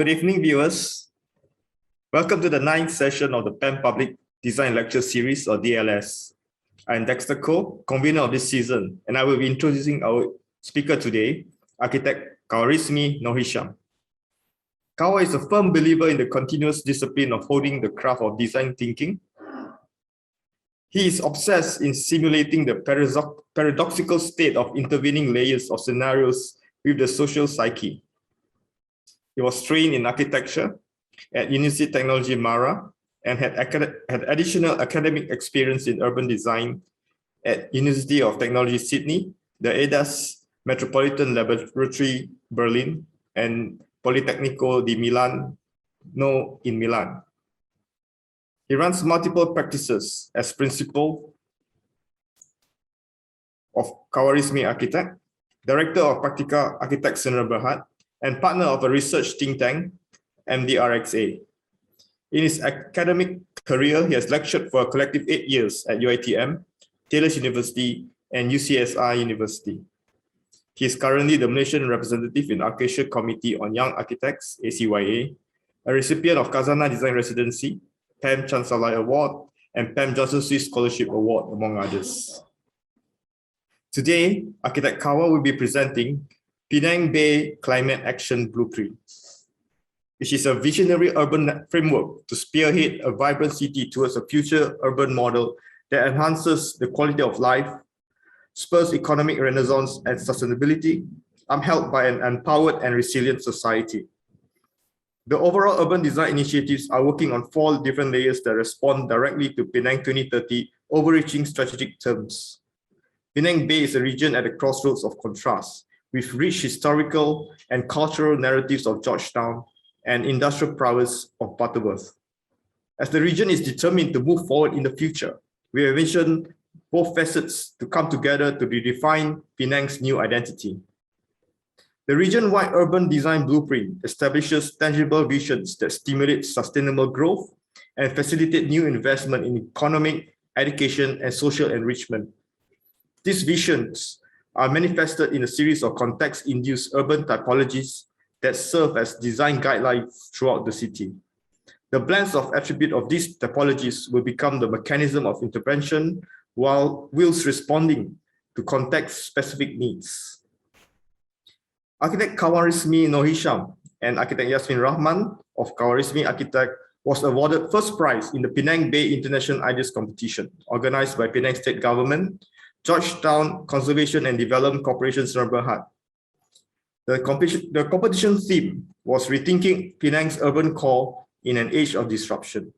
Good evening, viewers. Welcome to the 9th session of the PEM Public Design Lecture Series, or DLS. I'm Dexter Koh, convener of this season, and I will be introducing our speaker today, architect Qhawarizmi Norhisham. Qhawa is a firm believer in the continuous discipline of holding the craft of design thinking. He is obsessed in simulating the paradoxical state of intervening layers of scenarios with the social psyche. He was trained in architecture at University of Technology Mara and had additional academic experience in urban design at University of Technology Sydney, the EDAS Metropolitan Laboratory Berlin, and Politecnico di Milano in Milan. He runs multiple practices as principal of Qhawarizmi Architect, director of Practica Architects Sdn Bhd, and partner of a research think tank, MDRXA. In his academic career, he has lectured for a collective 8 years at UiTM, Taylor's University, and UCSI University. He is currently the Malaysian representative in Acacia Committee on Young Architects, ACYA, a recipient of Kazana Design Residency, PEM Chancellor Award, and PEM Johnson Swiss Scholarship Award, among others. Today, Architect Qhawa will be presenting Penang Bay Climate Action Blueprint, which is a visionary urban framework to spearhead a vibrant city towards a future urban model that enhances the quality of life, spurs economic renaissance and sustainability, upheld by an empowered and resilient society. The overall urban design initiatives are working on 4 different layers that respond directly to Penang 2030 overreaching strategic terms. Penang Bay is a region at the crossroads of contrast, with rich historical and cultural narratives of Georgetown and industrial prowess of Butterworth. As the region is determined to move forward in the future, we envision both facets to come together to redefine Penang's new identity. The region-wide urban design blueprint establishes tangible visions that stimulate sustainable growth and facilitate new investment in economic, education, and social enrichment. These visions are manifested in a series of context-induced urban typologies that serve as design guidelines throughout the city. The blends of attributes of these typologies will become the mechanism of intervention whilst responding to context-specific needs. Architect Qhawarizmi Norhisham and architect Yasmin Rahman of Qhawarizmi Architect was awarded first prize in the Penang Bay International Ideas Competition, organized by Penang State Government, Georgetown Conservation and Development Corporation Sdn Bhd. The competition theme was Rethinking Penang's Urban Core in an Age of Disruption.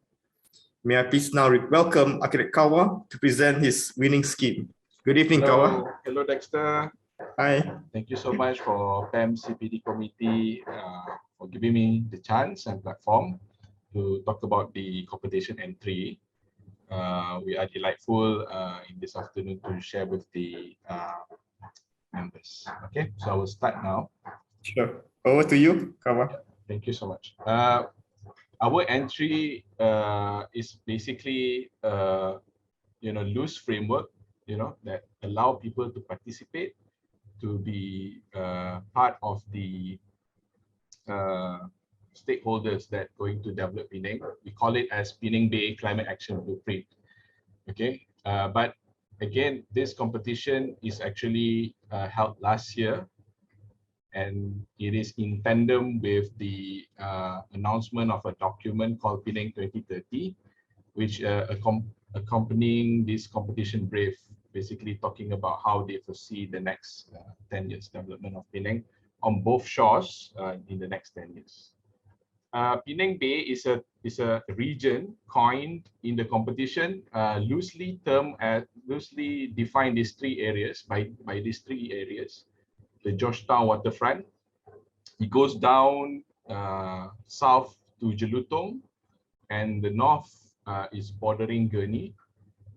May I please now welcome Architect Qhawa to present his winning scheme. Good evening, Qhawa. Hello, Dexter. Hi. Thank you so much for PEM CPD committee for giving me the chance and platform to talk about the competition entry. We are delightful in this afternoon to share with the members. Okay, so I will start now. Sure. Over to you, Qhawa. Thank you so much. Our entry is basically loose framework, that allow people to participate, to be part of the stakeholders that going to develop Penang. We call it as Penang Bay Climate Action Blueprint. Okay, but again, this competition is actually held last year, and it is in tandem with the announcement of a document called Penang 2030, which accompanying this competition brief, basically talking about how they foresee the next 10 years development of Penang on both shores in the next 10 years. Penang Bay is a region coined in the competition, loosely defined these 3 areas by these 3 areas. The Georgetown waterfront, it goes down south to Jelutong, and the north is bordering Gurney,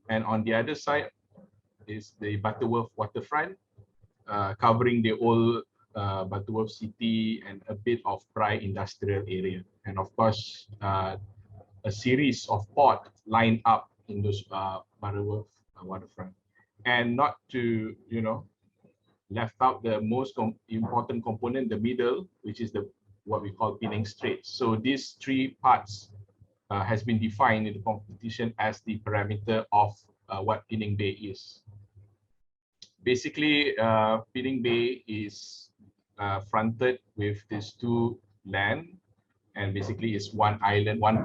and on the other side is the Butterworth waterfront, covering the old Butterworth city and a bit of Prai industrial area, and of course a series of ports lined up in those Butterworth waterfront. And not to left out the most important component, the middle, which is the what we call Pinang Strait. So these three parts has been defined in the competition as the parameter of what Pinang Bay is. Basically, Pinang Bay is fronted with these two land, and basically it's one island, one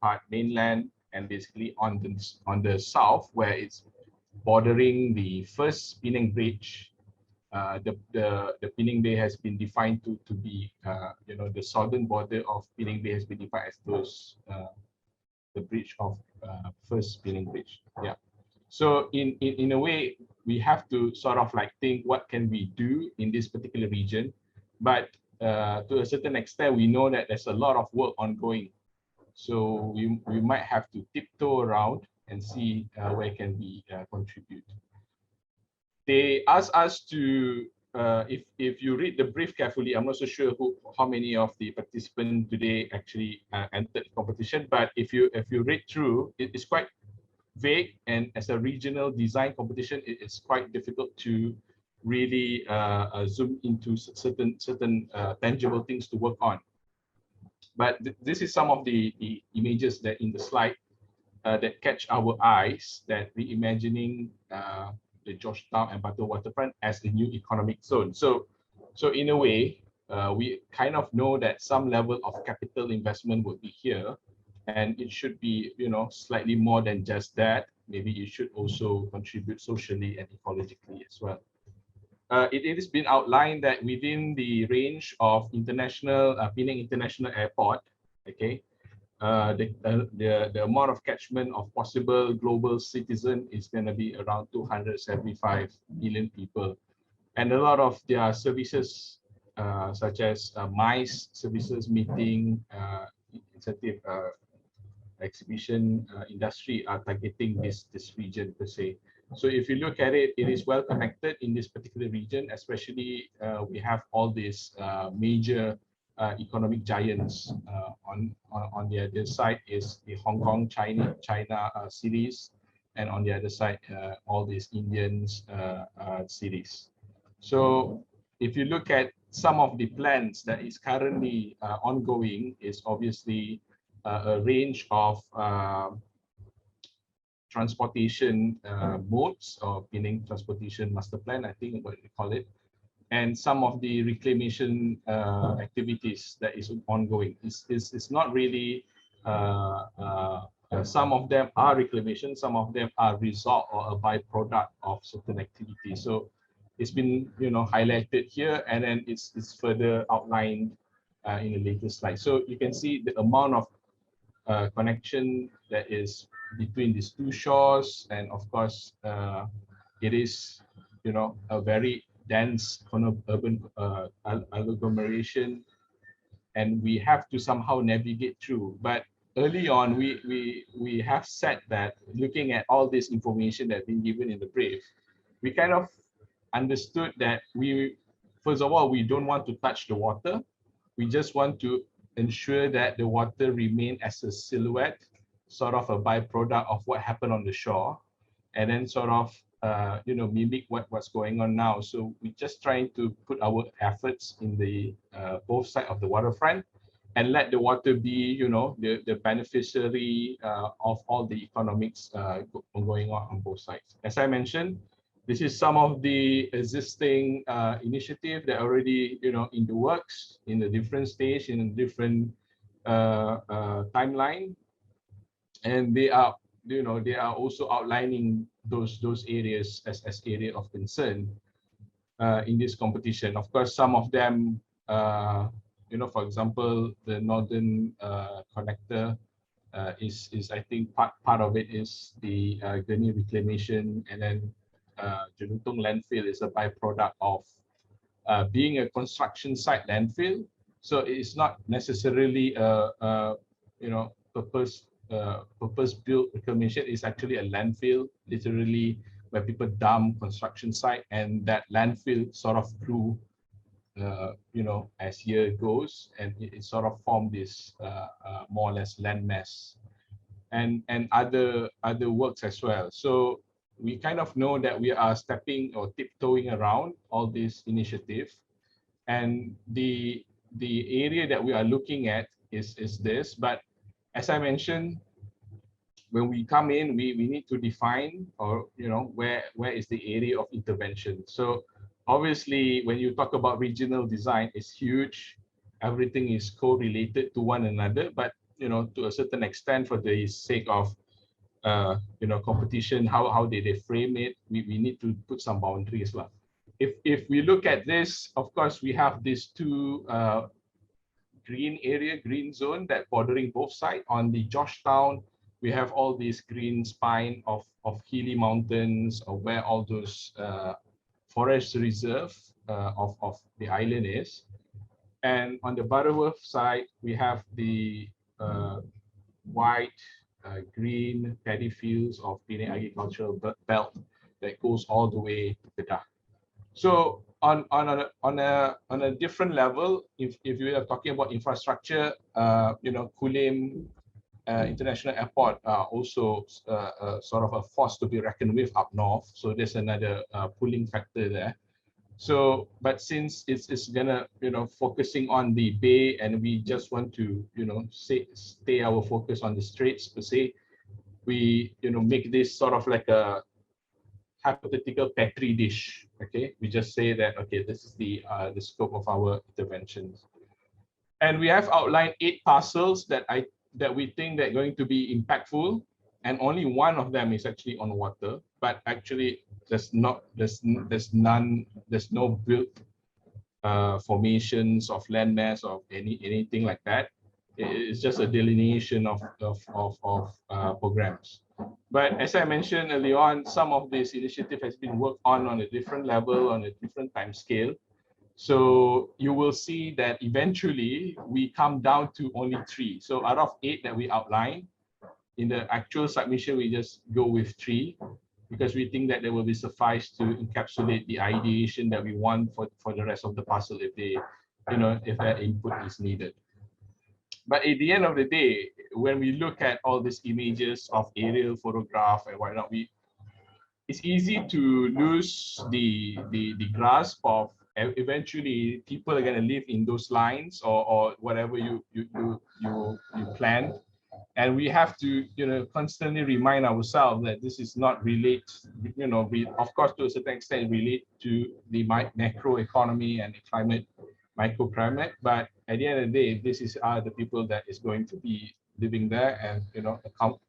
part mainland, and basically on the south, where it's bordering the first Pinang Bridge, the Pinang Bay has been defined to be the southern border of Pinang Bay has been defined as those the bridge of first Pinang Bridge. Yeah. So in a way, we have to sort of like think what can we do in this particular region, but to a certain extent, we know that there's a lot of work ongoing. So we might have to tiptoe around and see where can we contribute. They asked us to, if you read the brief carefully, I'm not so sure how many of the participants today actually entered the competition, but if you read through, it's quite vague, and as a regional design competition, it is quite difficult to really zoom into certain tangible things to work on. But this is some of the images that in the slide that catch our eyes, that reimagining the Georgetown and Batu waterfront as a new economic zone. So in a way, we kind of know that some level of capital investment will be here, and it should be, slightly more than just that. Maybe it should also contribute socially and ecologically as well. It has been outlined that within the range of international Penang International Airport, okay, the amount of catchment of possible global citizen is going to be around 275 million people, and a lot of their services, such as MICE services, meeting, incentive, exhibition industry are targeting this region per se. So if you look at it, it is well connected in this particular region, especially we have all these major economic giants. On the other side is the Hong Kong, China cities, and on the other side, all these Indians cities. So if you look at some of the plans that is currently ongoing, is obviously a range of transportation modes, or Penang Transportation Master Plan, I think what we call it, and some of the reclamation activities that is ongoing. It's not really, some of them are reclamation, some of them are result or a byproduct of certain activities. So it's been highlighted here, and then it's further outlined in a later slide. So you can see the amount of connection that is between these two shores, and of course it is a very dense urban agglomeration, and we have to somehow navigate through. But early on, we have said that, looking at all this information that's been given in the brief, we kind of understood that first of all, we don't want to touch the water. We just want to ensure that the water remain as a silhouette, sort of a byproduct of what happened on the shore, and then sort of mimic what's going on now. So we're just trying to put our efforts in the both sides of the waterfront, and let the water be the beneficiary of all the economics going on both sides. As I mentioned, this is some of the existing initiative that are already in the works, in a different stage, in a different timeline, and they are also outlining those areas as area of concern in this competition. Of course, some of them, for example, the northern connector is I think part of it is the Geni reclamation, and then Jelutong landfill is a byproduct of being a construction site landfill. So it's not necessarily a purpose-built reclamation. Is actually a landfill, literally, where people dump construction site, and that landfill sort of grew, as year goes, and it sort of formed this more or less landmass, and other works as well. So we kind of know that we are stepping or tiptoeing around all these initiatives, and the the area that we are looking at is this. But as I mentioned, when we come in, we need to define, or where is the area of intervention. So obviously, when you talk about regional design, it's huge. Everything is correlated to one another, but to a certain extent, for the sake of competition, how they frame it, we need to put some boundaries as well. If we look at this, of course, we have these two green zone that bordering both sides. On the Georgetown, we have all these green spine of hilly mountains, or where all those forest reserve of the island is. And on the Butterworth side, we have the white, green paddy fields of Penang agricultural belt that goes all the way to Kedah. So on a different level, if you are talking about infrastructure, Kulim International Airport are also sort of a force to be reckoned with up north. So there's another pulling factor there. So, but since it's gonna focusing on the bay, and we just want to stay our focus on the straits per se, we make this sort of like a hypothetical petri dish. Okay, we just say that this is the scope of our interventions, and we have outlined 8 parcels that we think that are going to be impactful, and only one of them is actually on water. But actually, there's no built formations of landmass or anything like that. It's just a delineation of programs. But as I mentioned earlier on, some of this initiative has been worked on a different level, on a different time scale. So you will see that eventually we come down to only 3. So out of 8 that we outlined, in the actual submission, we just go with 3, because we think that they will be suffice to encapsulate the ideation that we want for the rest of the parcel if they, if that input is needed. But at the end of the day, when we look at all these images of aerial photograph and whatnot, it's easy to lose the grasp of eventually people are going to live in those lines or whatever you plan. And we have to, constantly remind ourselves that this is not relate, of course, to a certain extent, relate to the macro economy and the climate, microclimate. But at the end of the day, this are the people that is going to be living there, and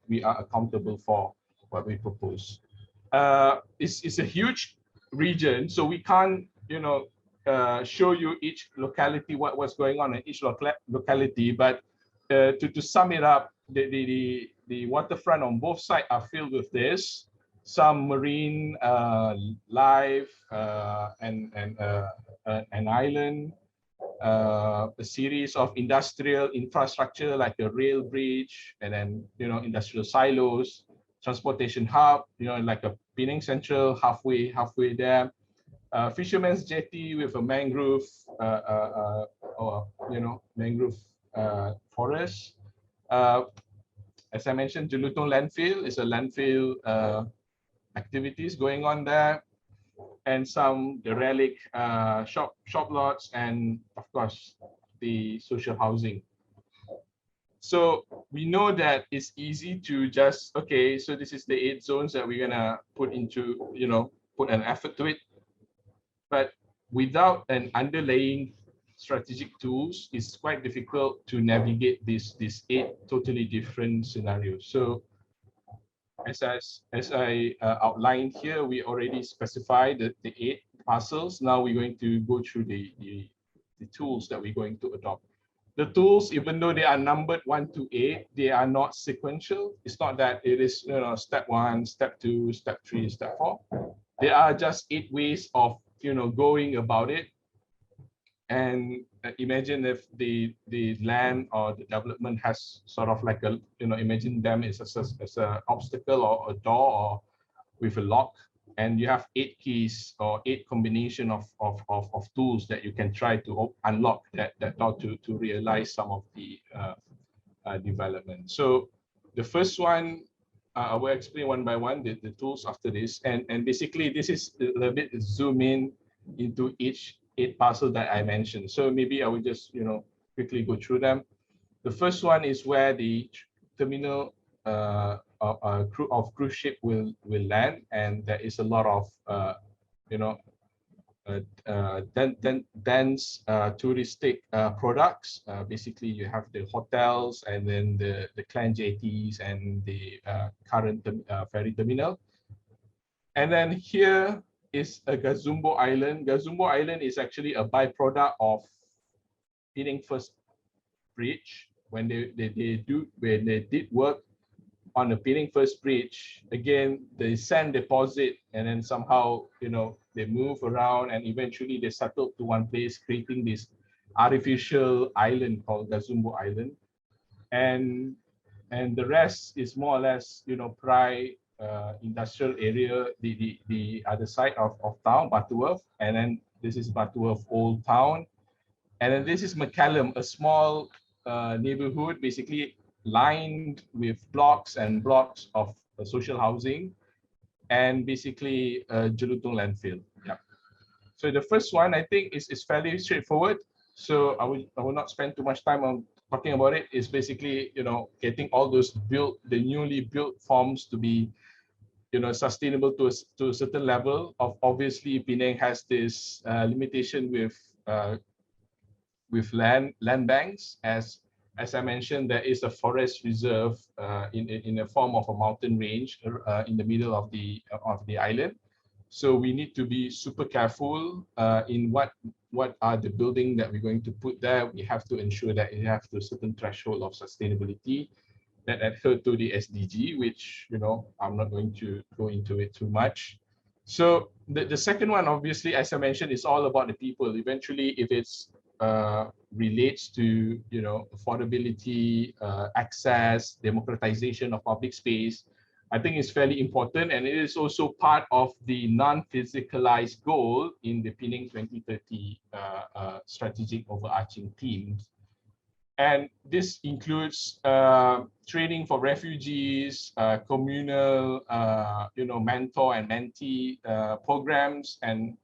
we are accountable for what we propose. It's a huge region, so we can't, show you each locality what's going on in each locality. But to sum it up, the waterfront on both sides are filled with this, some marine life, and an island, a series of industrial infrastructure like a rail bridge, and then industrial silos, transportation hub, like a Pinang Central halfway there, fisherman's jetty with a mangrove mangrove forest. As I mentioned, Jelutong landfill is a landfill activities going on there, and some derelict shop lots, and of course the social housing. So we know that it's easy to just, so this is the 8 zones that we're gonna put into, put an effort to it. But without an underlying strategic tools, it's quite difficult to navigate these 8 totally different scenarios. So as I outlined here, we already specified the 8 parcels. Now we're going to go through the tools that we're going to adopt. The tools, even though they are numbered 1 to 8, they are not sequential. It's not that it is step 1, step 2, step 3, step 4. There are just 8 ways of going about it. And imagine if the land or the development has sort of like a, imagine them as an obstacle or a door or with a lock, and you have 8 keys or 8 combination of tools that you can try to unlock that door to realize some of the development. So the first one, I will explain one by one the tools after this, and basically this is a little bit zoom in into each 8 parcels that I mentioned. So maybe I will just quickly go through them. The first one is where the terminal of cruise ship will land, and there is a lot of dense touristic products. Basically, you have the hotels and then the clan jetties and the current ferry terminal. And then here is a Gazumbo Island. Gazumbo Island is actually a byproduct of Penang First Bridge. When they did work on the Pinang First Bridge, again, the sand deposit, and then somehow, they move around and eventually they settled to one place, creating this artificial island called Gazumbo Island. And the rest is more or less, Prai industrial area, the other side of town, Butterworth. And then this is Butterworth Old Town. And then this is McCallum, a small neighborhood, basically lined with blocks and blocks of social housing and basically Jelutong landfill. Yeah. So the first one, I think, is fairly straightforward. So I will not spend too much time on talking about it. It's basically, getting all those the newly built forms to be, sustainable to a certain level. Obviously, Penang has this limitation with land banks. As I mentioned, there is a forest reserve in the form of a mountain range in the middle of the island. So we need to be super careful in what are the building that we're going to put there. We have to ensure that it has a certain threshold of sustainability that adhere to the SDG, which I'm not going to go into it too much. So the second one, obviously, as I mentioned, is all about the people. Eventually, if it's relates to affordability, access, democratization of public space, I think it's fairly important, and it is also part of the non-physicalized goal in the Penang 2030 strategic overarching themes. And this includes training for refugees, communal, mentor and mentee programs, and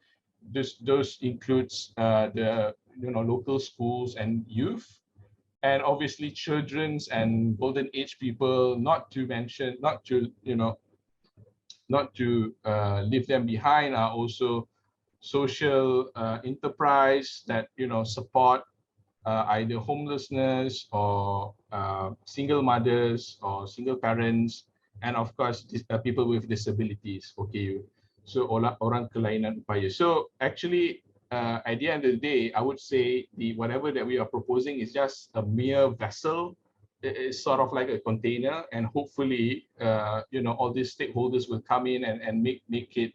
those includes the local schools and youth, and obviously children's and golden age people. Not to leave them behind are also social enterprise that support either homelessness or single mothers or single parents, and of course people with disabilities. Okay, so orang kelainan upaya. So actually, at the end of the day, I would say whatever that we are proposing is just a mere vessel. It's sort of like a container, and hopefully, all these stakeholders will come in and make it,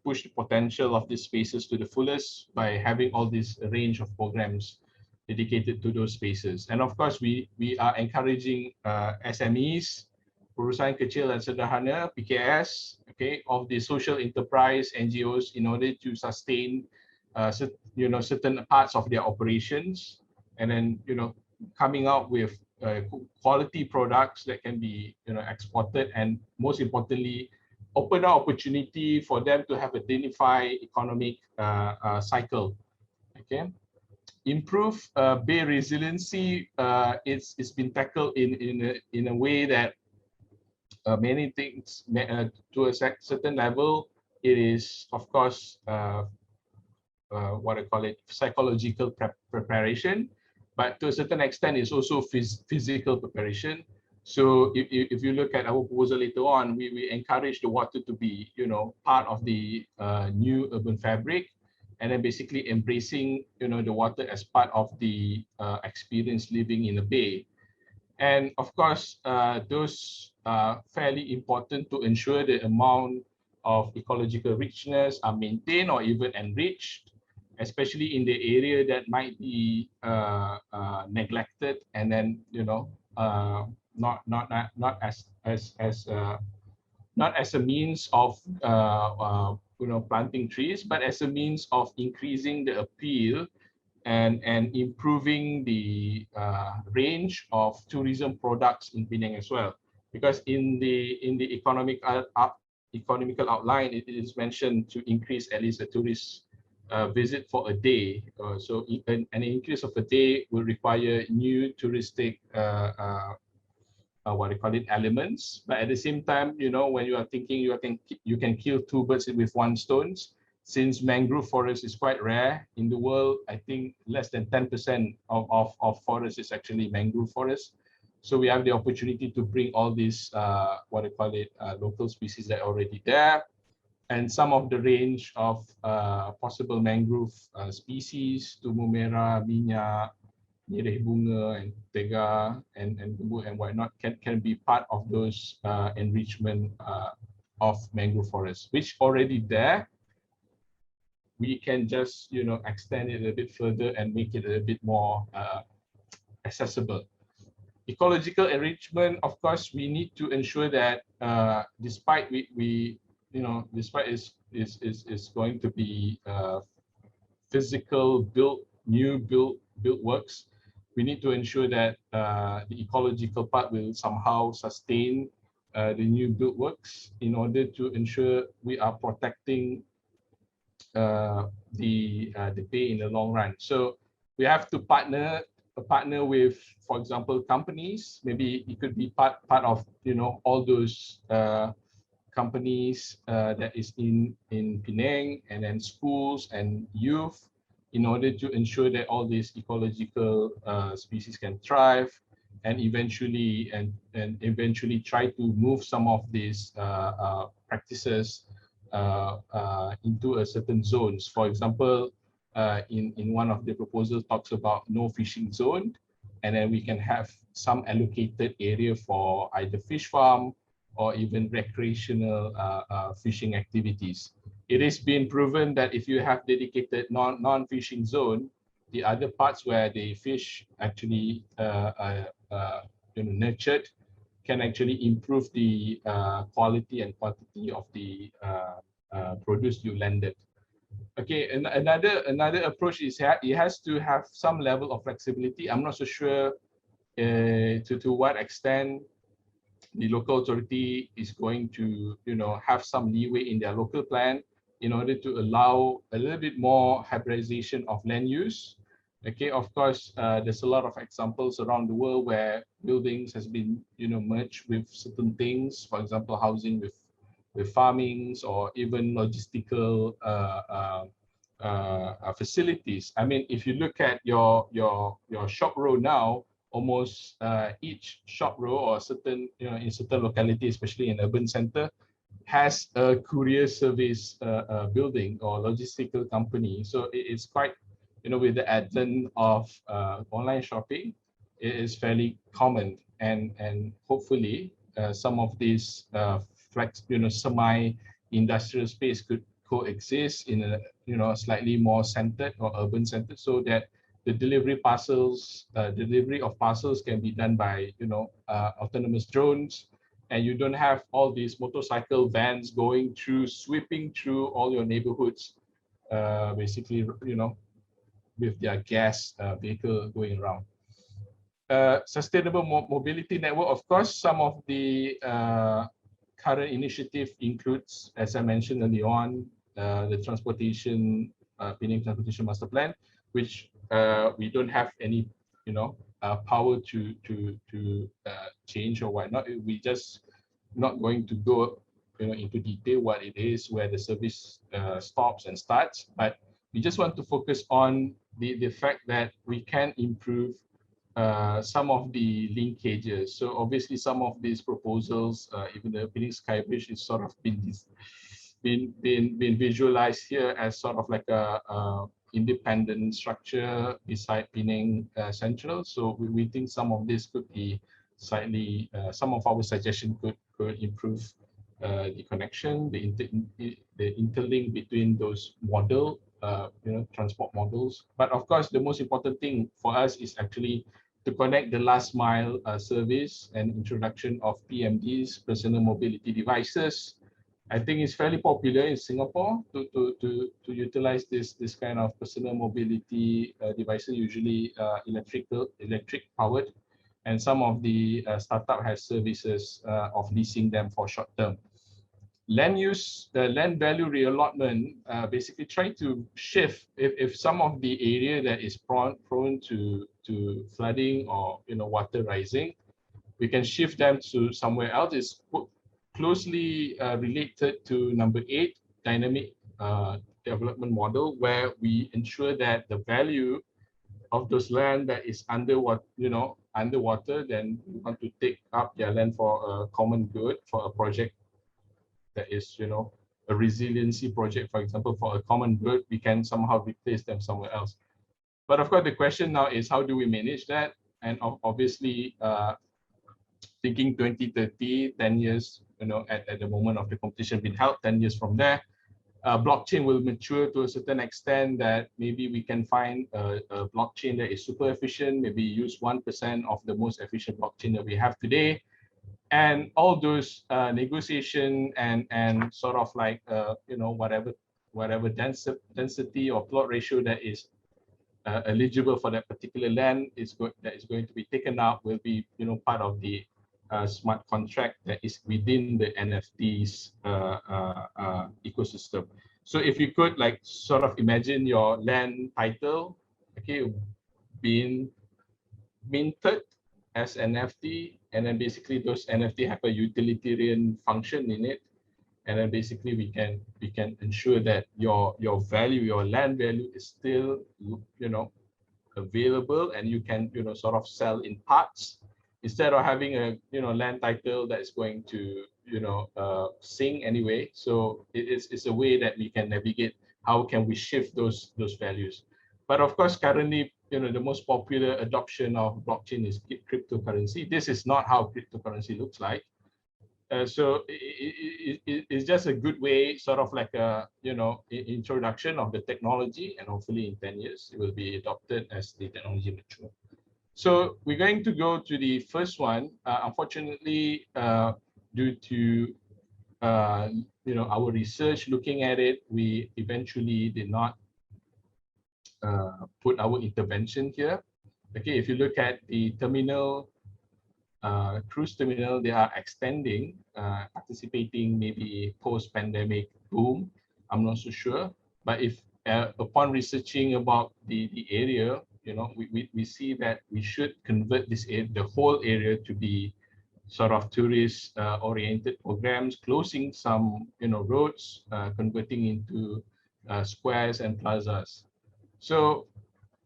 push the potential of these spaces to the fullest by having all this range of programs dedicated to those spaces. And of course, we are encouraging SMEs, Perusahaan Kecil dan Sederhana, PKS, okay, of the social enterprise NGOs in order to sustain, certain parts of their operations, and then, coming out with quality products that can be, exported, and most importantly, open an opportunity for them to have a dignified economic cycle. Okay, improve Bay Resiliency. It's been tackled in a way that many things, to a certain level, it is, of course, what I call it, psychological preparation, but to a certain extent, it's also physical preparation. So if you look at our proposal later on, we encourage the water to be, part of the new urban fabric, and then basically embracing, the water as part of the experience living in a bay. And of course, those are fairly important to ensure the amount of ecological richness are maintained or even enriched, especially in the area that might be neglected, and then not as a means of planting trees, but as a means of increasing the appeal and improving the range of tourism products in Penang as well. Because in the economical outline, it is mentioned to increase at least the tourist visit for a day. So an increase of a day will require new touristic what do you call it, elements. But at the same time, you know, when you are thinking you can kill two birds with one stone, since mangrove forest is quite rare in the world. I think less than 10% of forest is actually mangrove forest. So we have the opportunity to bring all these what do you call it, local species that are already there, and some of the range of possible mangrove species, tumu merah, minyak, nireh bunga, and tega, and whatnot can be part of those enrichment of mangrove forests, which already there. We can just, you know, extend it a bit further and make it a bit more accessible. Ecological arrangement, of course, we need to ensure that despite despite is going to be physical built works, we need to ensure that the ecological part will somehow sustain the new built works in order to ensure we are protecting the bay in the long run. So we have to partner with, for example, companies. Maybe it could be part of, you know, all those companies that is in Penang, and then schools and youth, in order to ensure that all these ecological species can thrive, and eventually try to move some of these practices into a certain zones. For example, in one of the proposals talks about no fishing zone, and then we can have some allocated area for either fish farm or even recreational fishing activities. It has been proven that if you have dedicated non-fishing zone, the other parts where the fish actually nurtured can actually improve the quality and quantity of the produce you landed. Okay, and another approach is it has to have some level of flexibility. I'm not so sure to what extent the local authority is going to, you know, have some leeway in their local plan in order to allow a little bit more hybridization of land use. Okay, of course, there's a lot of examples around the world where buildings has been, you know, merged with certain things. For example, housing with farmings, or even logistical facilities. I mean, if you look at your shop row now, almost each shop row or certain, you know, in certain locality, especially in urban center, has a courier service building or logistical company. So it's quite, you know, with the advent of online shopping, it is fairly common, and hopefully some of these semi-industrial space could coexist in a, you know, slightly more centered or urban centered, so that the delivery of parcels can be done by, you know, autonomous drones, and you don't have all these motorcycle vans sweeping through all your neighborhoods, basically, you know, with their gas vehicle going around. Sustainable mobility network, of course, some of the current initiative includes, as I mentioned earlier on, the transportation, Penang Transportation Master Plan, which we don't have any, you know, power to change or whatnot. We just not going to go, you know, into detail what it is, where the service stops and starts, but we just want to focus on the fact that we can improve some of the linkages. So obviously, some of these proposals, even the Penang Sky Bridge, is sort of been visualized here as sort of like a independent structure beside Pinang Central. So we think some of this could be slightly, some of our suggestions could improve the connection, the interlink between those model, you know, transport models. But of course, the most important thing for us is actually to connect the last mile service and introduction of PMDs, personal mobility devices. I think it's fairly popular in Singapore to utilize this kind of personal mobility devices, usually electric powered, and some of the startup has services of leasing them for short term. land use, the land value reallotment, basically try to shift if some of the area that is prone to flooding or water rising, we can shift them to somewhere else. It's closely related to number 8, dynamic development model, where we ensure that the value of those land that is underwater, then we want to take up their land for a common good, for a project that is, a resiliency project, for example, for a common good, we can somehow replace them somewhere else. But of course, the question now is, how do we manage that? And obviously, thinking 2030, 10 years, at the moment of the competition being held, 10 years from there, blockchain will mature to a certain extent that maybe we can find a blockchain that is super efficient, maybe use 1% of the most efficient blockchain that we have today. And all those negotiation and sort of like, whatever density or plot ratio that is eligible for that particular land that is going to be taken out will be, part of the smart contract that is within the NFT's ecosystem. So if you could sort of imagine your land title, okay, being minted as NFT, and then basically those NFT have a utilitarian function in it, and then basically we can ensure that your value, your land value is still available, and you can sort of sell in parts instead of having a land title that is going to sing anyway. So it's a way that we can navigate how can we shift those values. But of course, currently the most popular adoption of blockchain is cryptocurrency. This is not how cryptocurrency looks like. So it's just a good way, sort of like a introduction of the technology, and hopefully in 10 years it will be adopted as the technology matures. So we're going to go to the first one. Unfortunately, due to our research looking at it, we eventually did not put our intervention here. Okay, if you look at the terminal, cruise terminal, they are extending, anticipating maybe post-pandemic boom. I'm not so sure, but if upon researching about the area, we see that we should convert this area, the whole area, to be sort of tourist oriented programs, closing some roads, converting into squares and plazas. So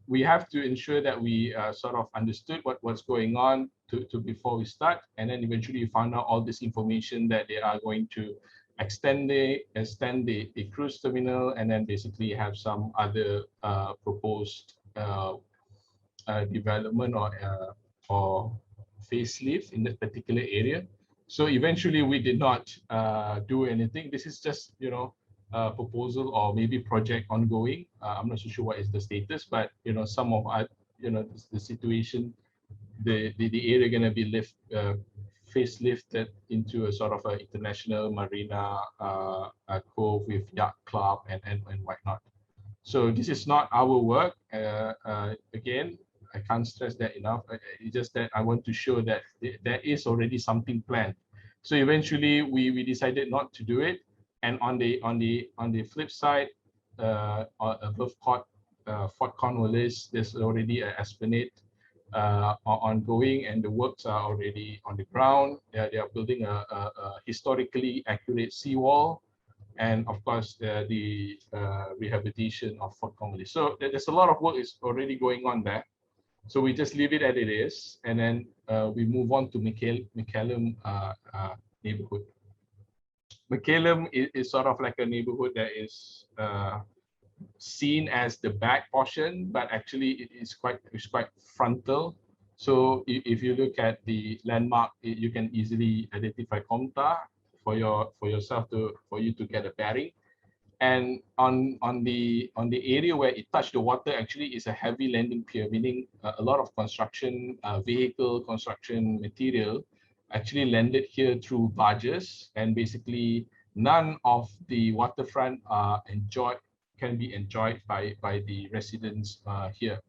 we have to ensure that we sort of understood what's going on to before we start, and then eventually found out all this information that they are going to extend the cruise terminal, and then basically have some other proposed development or facelift in that particular area. So eventually we did not do anything. This is just proposal or maybe project ongoing. I'm not so sure what is the status, but some of the situation, the area going to be facelifted into a sort of an international marina cove with yacht club and whatnot. So this is not our work. Again, I can't stress that enough. It's just that I want to show that there is already something planned. So eventually we decided not to do it. And on the flip side, above Fort Cornwallis, there's already an esplanade ongoing, and the works are already on the ground. They are building a historically accurate seawall, and of course the rehabilitation of Fort Cornwallis. So there's a lot of work is already going on there. So we just leave it as it is, and then we move on to McCallum neighborhood. McCallum is sort of like a neighborhood that is seen as the back portion, but actually it is quite frontal. So if you look at the landmark, you can easily identify Komta for you to get a bearing. And on the area where it touched the water, actually is a heavy landing pier, meaning a lot of construction vehicle construction material actually landed here through barges, and basically none of the waterfront can be enjoyed by the residents here.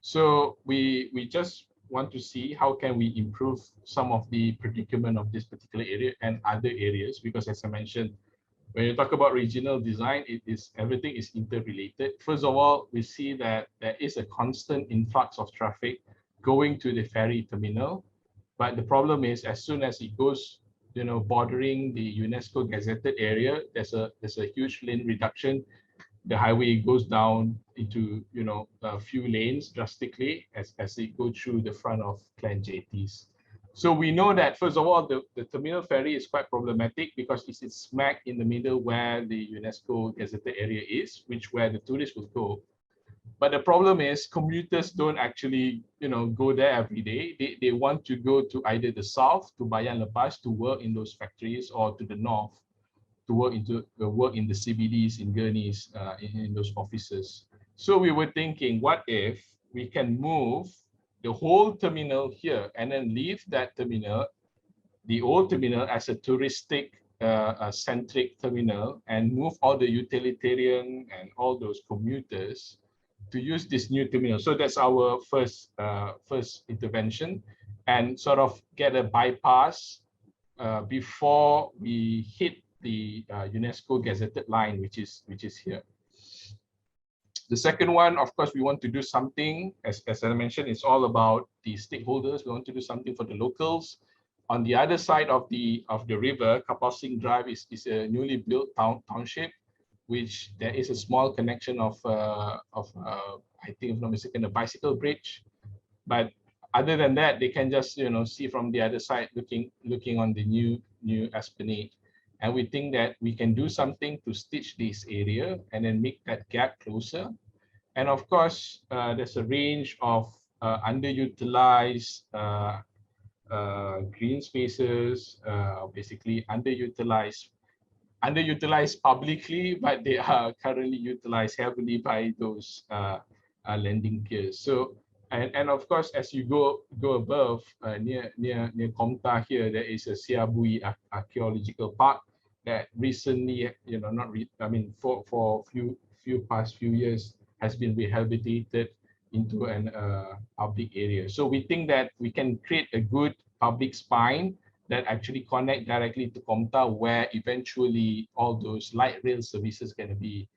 So we just want to see how can we improve some of the predicament of this particular area and other areas, because as I mentioned, when you talk about regional design, everything is interrelated. First of all, we see that there is a constant influx of traffic going to the ferry terminal, but the problem is as soon as it goes, bordering the UNESCO gazetted area, there's a huge lane reduction. The highway goes down into a few lanes drastically as it goes through the front of Clan JTs. So we know that first of all, the terminal ferry is quite problematic because it's smack in the middle where the UNESCO gazetted area is, where the tourists will go. But the problem is commuters don't actually go there every day. They want to go to either the south to Bayan Lepas to work in those factories, or to the north to work in the CBDs, in gurneys, in those offices. So we were thinking, what if we can move the whole terminal here and then leave that terminal, the old terminal, as a touristic centric terminal, and move all the utilitarian and all those commuters to use this new terminal. So that's our first intervention, and sort of get a bypass before we hit the UNESCO gazetted line, which is here. The second one, of course, we want to do something, as I mentioned, it's all about the stakeholders. We want to do something for the locals. On the other side of the river, Kapal Singh Drive is a newly built township, which there is a small connection of I think, if not mistaken, a bicycle bridge. But other than that, they can just see from the other side, looking on the new esplanade. And we think that we can do something to stitch this area and then make that gap closer. And of course, there's a range of underutilized green spaces, basically underutilized publicly, but they are currently utilized heavily by those landing piers. So, and of course, as you go above, near Komta here, there is a Siabui Archaeological Park that recently, for past few years, has been rehabilitated into an public area. So we think that we can create a good public spine that actually connect directly to Komta, where eventually all those light rail services can be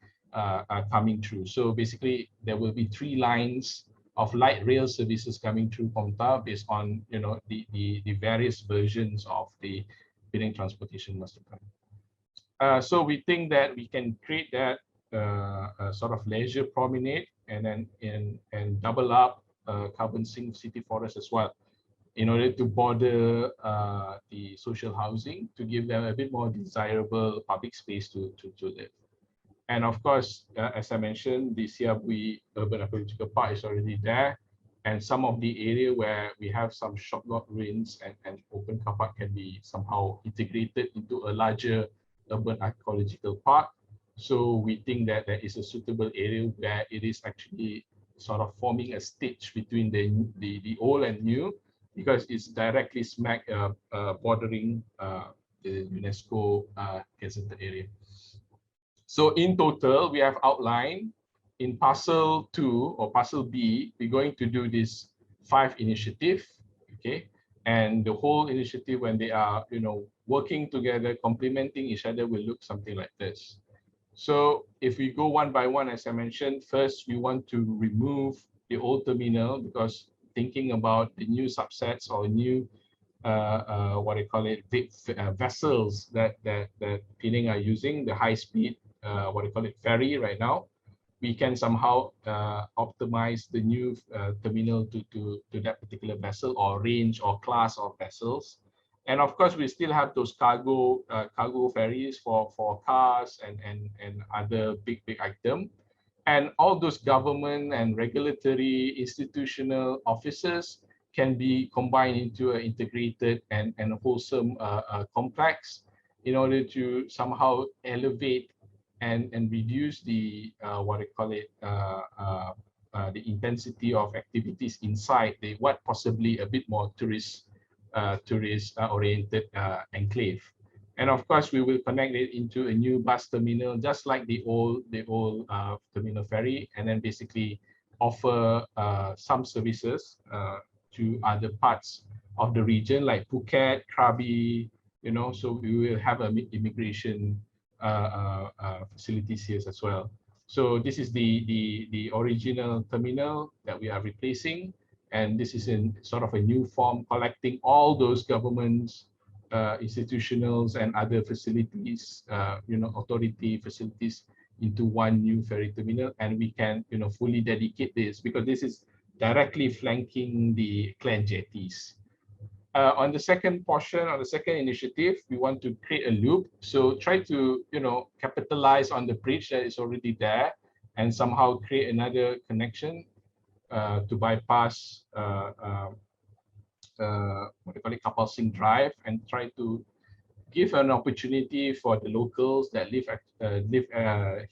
coming through. So basically, there will be 3 lines of light rail services coming through Komta based on the various versions of the Penang Transportation Master Plan. So we think that we can create that sort of leisure promenade and then double up carbon sink city forest as well, in order to border the social housing, to give them a bit more desirable public space to live. And of course, as I mentioned, the Siabui Urban Archaeological Park is already there, and some of the area where we have some shop lot ruins and open car park can be somehow integrated into a larger urban archaeological park. So we think that there is a suitable area where it is actually sort of forming a stitch between the old and new, because it's directly smack bordering the UNESCO gazetted area. So in total, we have outlined in parcel 2 or parcel B, we're going to do this 5 initiative, okay? And the whole initiative, when they are working together, complementing each other, will look something like this. So if we go one by one, as I mentioned, first we want to remove the old terminal, because thinking about the new subsets or new vessels that Penang are using, the high speed ferry right now, we can somehow optimize the new terminal to that particular vessel or range or class of vessels. And of course, we still have those cargo ferries for cars and other big item. And all those government and regulatory institutional offices can be combined into an integrated and wholesome complex, in order to somehow elevate and reduce the the intensity of activities inside the possibly a bit more tourist oriented enclave. And of course, we will connect it into a new bus terminal, just like the old terminal ferry, and then basically offer some services to other parts of the region like Phuket, Krabi, so we will have immigration facilities here as well. So this is the original terminal that we are replacing, and this is in sort of a new form, collecting all those governments, institutionals and other facilities, authority facilities into one new ferry terminal, and we can fully dedicate this because this is directly flanking the Klang jetties. On the second portion, on the second initiative, we want to create a loop. So try to, capitalize on the bridge that is already there and somehow create another connection to bypass what they call it, Kapal Singh Drive, and try to give an opportunity for the locals that live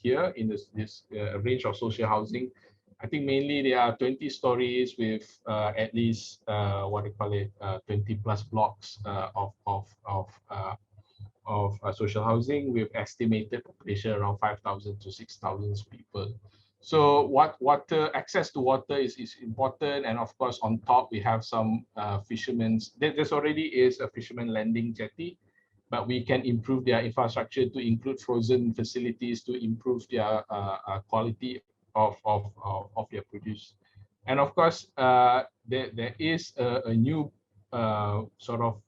here in this range of social housing. I think mainly there are 20 stories with at least 20 plus blocks of social housing with estimated population around 5,000 to 6,000 people. So access to water is important, and of course on top we have some fishermen's. There's already is a fisherman landing jetty, but we can improve their infrastructure to include frozen facilities to improve their quality of their produce. And of course, there is a new sort of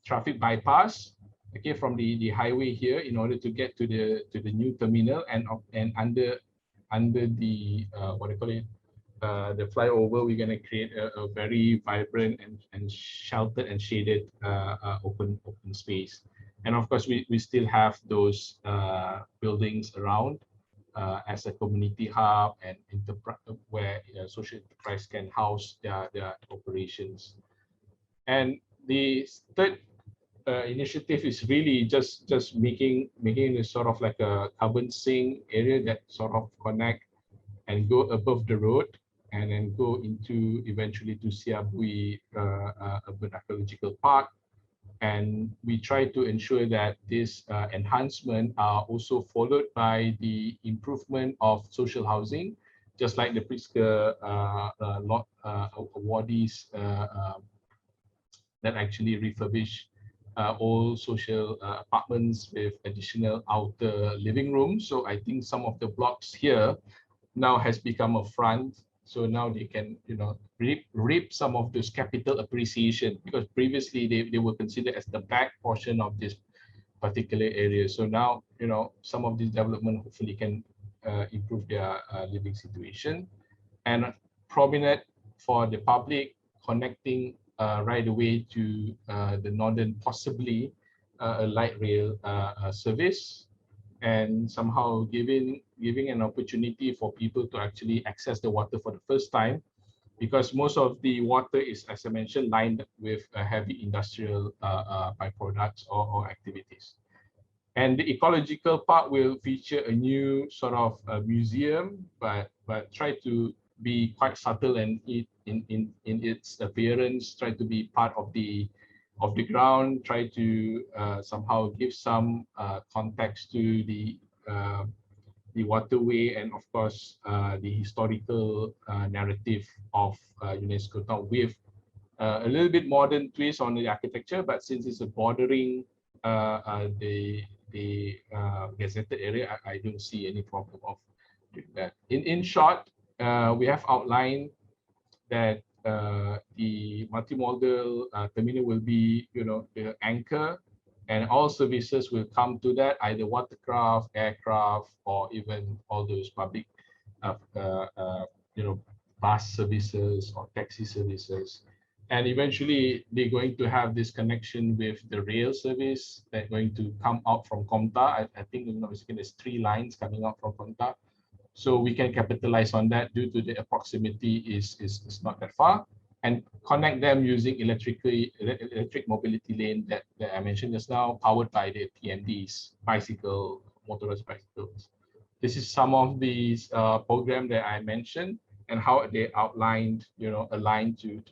traffic bypass, okay, from the highway here in order to get to the new terminal, and under the the flyover, we're going to create a very vibrant and sheltered and shaded open space. And of course, we still have those buildings around as a community hub and where social enterprise can house their operations. And the third initiative is really just making it sort of like a carbon sink area that sort of connect and go above the road and then go into eventually to Siabui Urban Ecological Park. And we try to ensure that this enhancement are also followed by the improvement of social housing, just like the Pritzker awardees that actually refurbish old social apartments with additional outer living rooms. So I think some of the blocks here now has become a front. So now they can, reap some of this capital appreciation, because previously they were considered as the back portion of this particular area. So now, some of this development hopefully can improve their living situation. And promenade for the public, connecting right away to the northern, possibly a light rail service, and somehow giving an opportunity for people to actually access the water for the first time, because most of the water is, as I mentioned, lined with heavy industrial byproducts or activities. And the ecological park will feature a new sort of museum, but try to be quite subtle and in its appearance, try to be part of the ground, try to somehow give some context to the waterway, and of course the historical narrative of UNESCO town with a little bit modern twist on the architecture. But since it's a bordering the gazetted area, I don't see any problem of doing that. In short, we have outlined that the multimodal terminal will be, the anchor, and all services will come to that, either watercraft, aircraft, or even all those public, bus services or taxi services. And eventually, they're going to have this connection with the rail service that's going to come out from Komta. I think, there's 3 lines coming out from Komta. So we can capitalize on that due to the proximity is not that far, and connect them using electric mobility lane that I mentioned just now, powered by the PMDs, motorized bicycles. This is some of these program that I mentioned and how they outlined, aligned to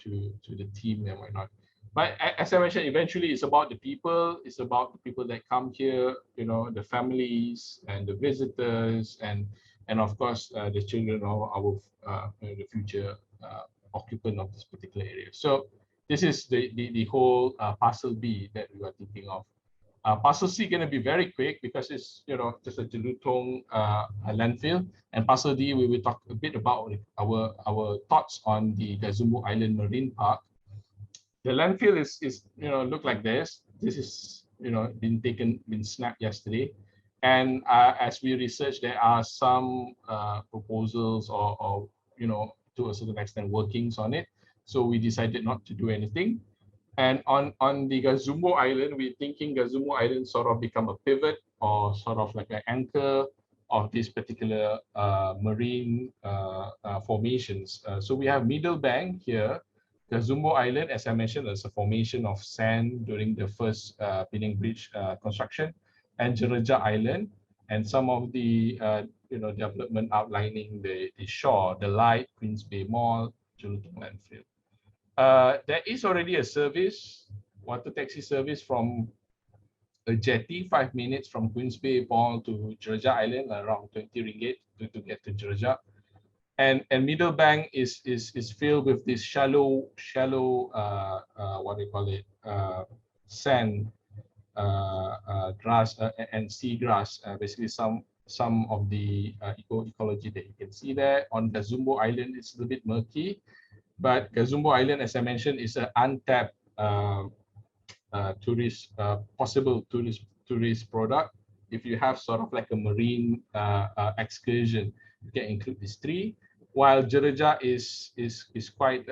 the team and whatnot. But as I mentioned, eventually it's about the people. It's about the people that come here, the families and the visitors, and of course the children of our the future occupant of this particular area. So this is the whole parcel B that we are thinking of. Parcel C going to be very quick because it's just a Jelutong landfill, and parcel D we will talk a bit about our thoughts on the Gazumbo Island Marine Park. The landfill is look like this. This is been snapped yesterday, and as we research, there are some proposals or to a certain extent workings on it. So we decided not to do anything. And on the Gazumbo Island, we're thinking Gazumbo Island sort of become a pivot or sort of like an anchor of this particular marine formations. So we have Middle Bank here. Gazumbo Island, as I mentioned, is a formation of sand during the first Penang Bridge construction, and Jereja Island, and some of the development outlining the shore, the Light, Queens Bay Mall, Jelutong Landfill. There is already a service, water taxi service from a jetty, 5 minutes from Queens Bay Mall to Jereja Island, around 20 ringgit to get to Jereja. And Middle Bank is filled with this shallow what do you call it, sand, grass and seagrass, basically some of the ecology that you can see there. On Gazumbo Island, it's a little bit murky, but Gazumbo Island, as I mentioned, is an untapped possible tourist product. If you have sort of like a marine excursion, you can include these three. While Jereja is quite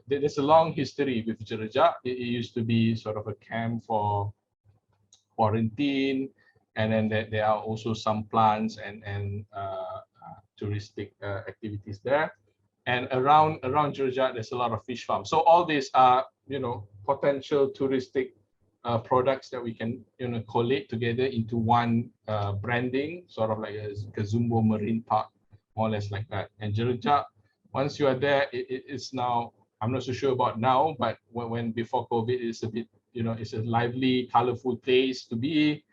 there's a long history with Jereja. It used to be sort of a camp for quarantine, and then there are also some plants and touristic activities there. And around Jereja, there's a lot of fish farms. So all these are potential touristic products that we can collate together into one branding, sort of like a Gazumbo Marine Park, more or less like that. And Jereja, once you are there, it's now, I'm not so sure about now, but when before COVID, it's a bit, it's a lively, colorful place to be,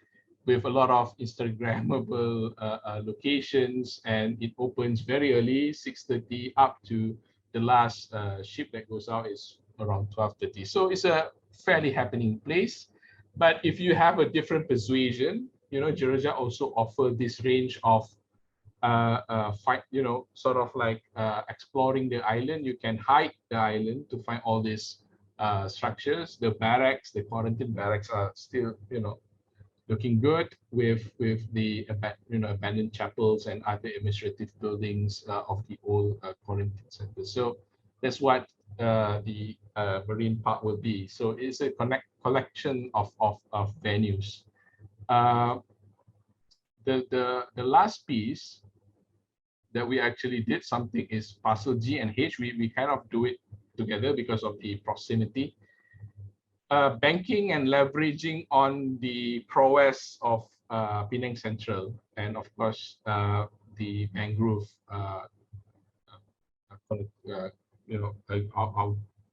with a lot of Instagrammable locations, and it opens very early, 6:30, up to the last ship that goes out is around 12:30. So it's a fairly happening place. But if you have a different persuasion, Jereja also offer this range of sort of like exploring the island. You can hike the island to find all these structures. The barracks, the quarantine barracks, are still looking good, with the abandoned chapels and other administrative buildings of the old quarantine center. So that's what the marine park will be. So it's a collection of venues. The last piece that we actually did something is parcel G and H. We kind of do it together because of the proximity. Banking and leveraging on the prowess of Pinang Central, and of course the mangrove,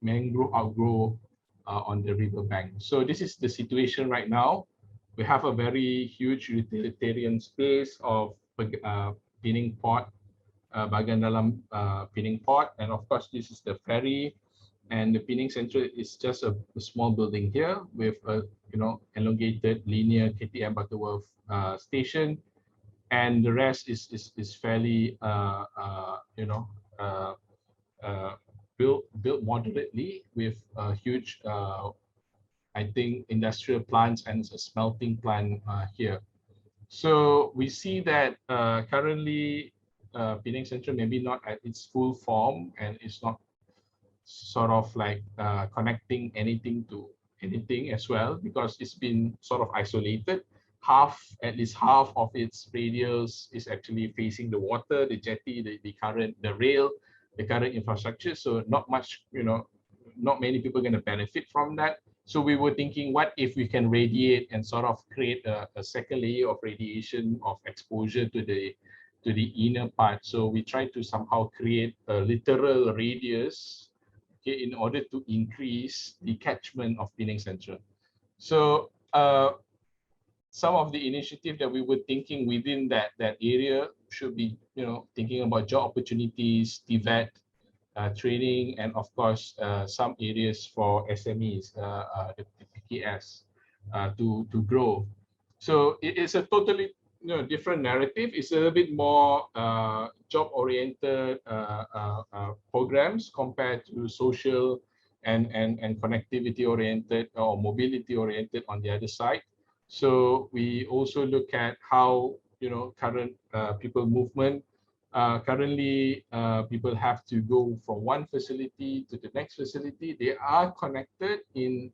mangrove outgrow on the river bank. So this is the situation right now. We have a very huge utilitarian space of Pinang Port, bagian dalam Pinang Port, and of course this is the ferry. And the Pinang Central is just a small building here with a elongated linear KTM Butterworth station, and the rest is fairly built moderately, with a huge I think industrial plants and a smelting plant here. So we see that currently Pinang Central maybe not at its full form, and it's not sort of like connecting anything to anything as well, because it's been sort of isolated. At least half of its radius is actually facing the water, the jetty, the rail, the current infrastructure. So not much, not many people are going to benefit from that. So we were thinking, what if we can radiate and sort of create a second layer of radiation, of exposure to the inner part. So we try to somehow create a literal radius, okay, in order to increase the catchment of Pinang Central. So some of the initiative that we were thinking within that area should be, thinking about job opportunities, TVET, training, and of course some areas for SMEs, the PKS, to grow. So it is a totally different narrative. It's a little bit more job-oriented programs compared to social and connectivity-oriented or mobility-oriented on the other side. So we also look at how current people movement. Currently, people have to go from one facility to the next facility. They are connected in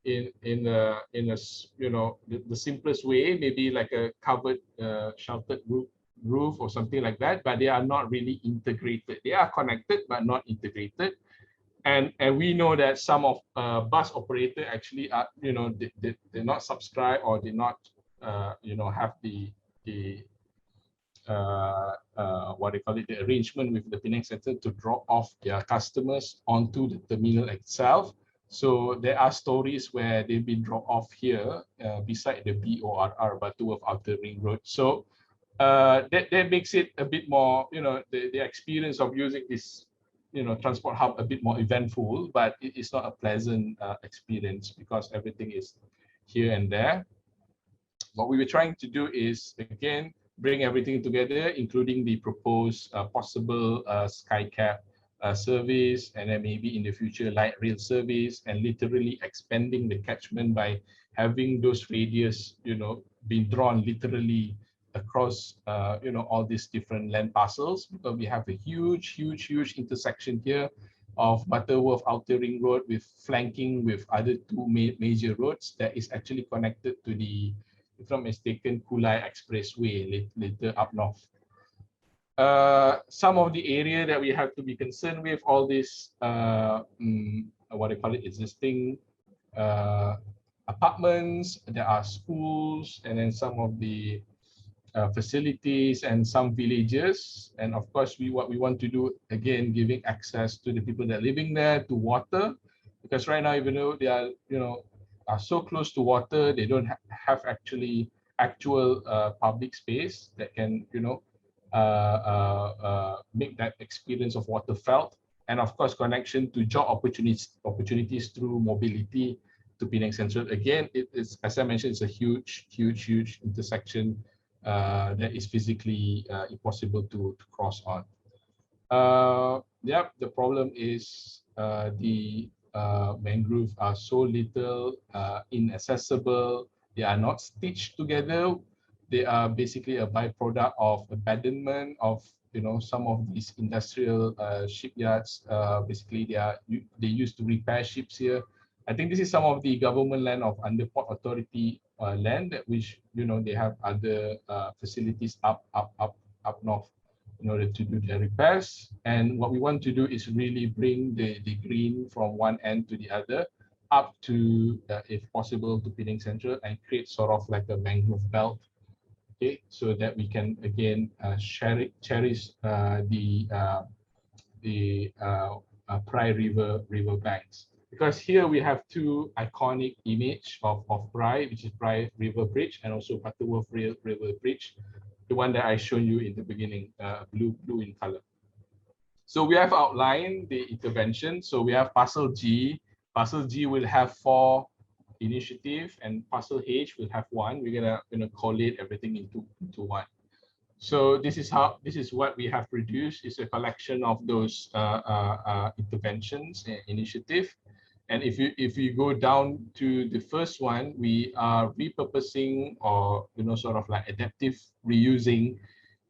a the simplest way, maybe like a covered sheltered roof or something like that, but they are not really integrated. They are connected but not integrated. And we know that some of bus operator actually are they not subscribe or they not have the what they call it, the arrangement with the Pinang Central to drop off their customers onto the terminal itself. So there are stories where they've been dropped off here beside the BORR, Butterworth Outer Ring Road. So that makes it a bit more, the experience of using this, transport hub a bit more eventful, but it's not a pleasant experience because everything is here and there. What we were trying to do is, again, bring everything together, including the proposed possible SkyCab service, and then maybe in the future light rail service, and literally expanding the catchment by having those radius, being drawn literally across, all these different land parcels, because we have a huge intersection here of Butterworth Outer Ring Road with flanking with other two major roads that is actually connected to the, if I'm mistaken, Kulai Expressway later up north. Some of the area that we have to be concerned with, all this, what they call it, existing apartments, there are schools, and then some of the facilities and some villages. And of course, what we want to do, again, giving access to the people that are living there to water, because right now, even though they are, are so close to water, they don't have actual public space that can, make that experience of water felt. And of course, connection to job opportunities through mobility to Pinang Central. Again, it is, as I mentioned, it's a huge intersection that is physically impossible to cross on. The problem is the mangroves are so little inaccessible. They are not stitched together. They are basically a byproduct of abandonment of some of these industrial shipyards. Basically, they used to repair ships here. I think this is some of the government land of under Port Authority land, which they have other facilities up north in order to do their repairs. And what we want to do is really bring the green from one end to the other up to, if possible, to Pinang Central, and create sort of like a mangrove belt. Okay, so that we can again cherish the Prai river banks. Because here we have two iconic image of Prai, which is Prai River Bridge and also Butterworth River Bridge, the one that I showed you in the beginning, blue in color. So we have outlined the intervention. So we have Parcel G. Parcel G will have 4 initiative, and Parcel H will have 1. We're gonna collate everything into one. So this is what we have produced. Is a collection of those interventions and initiative. And if you go down to the first one, we are repurposing or sort of like adaptive reusing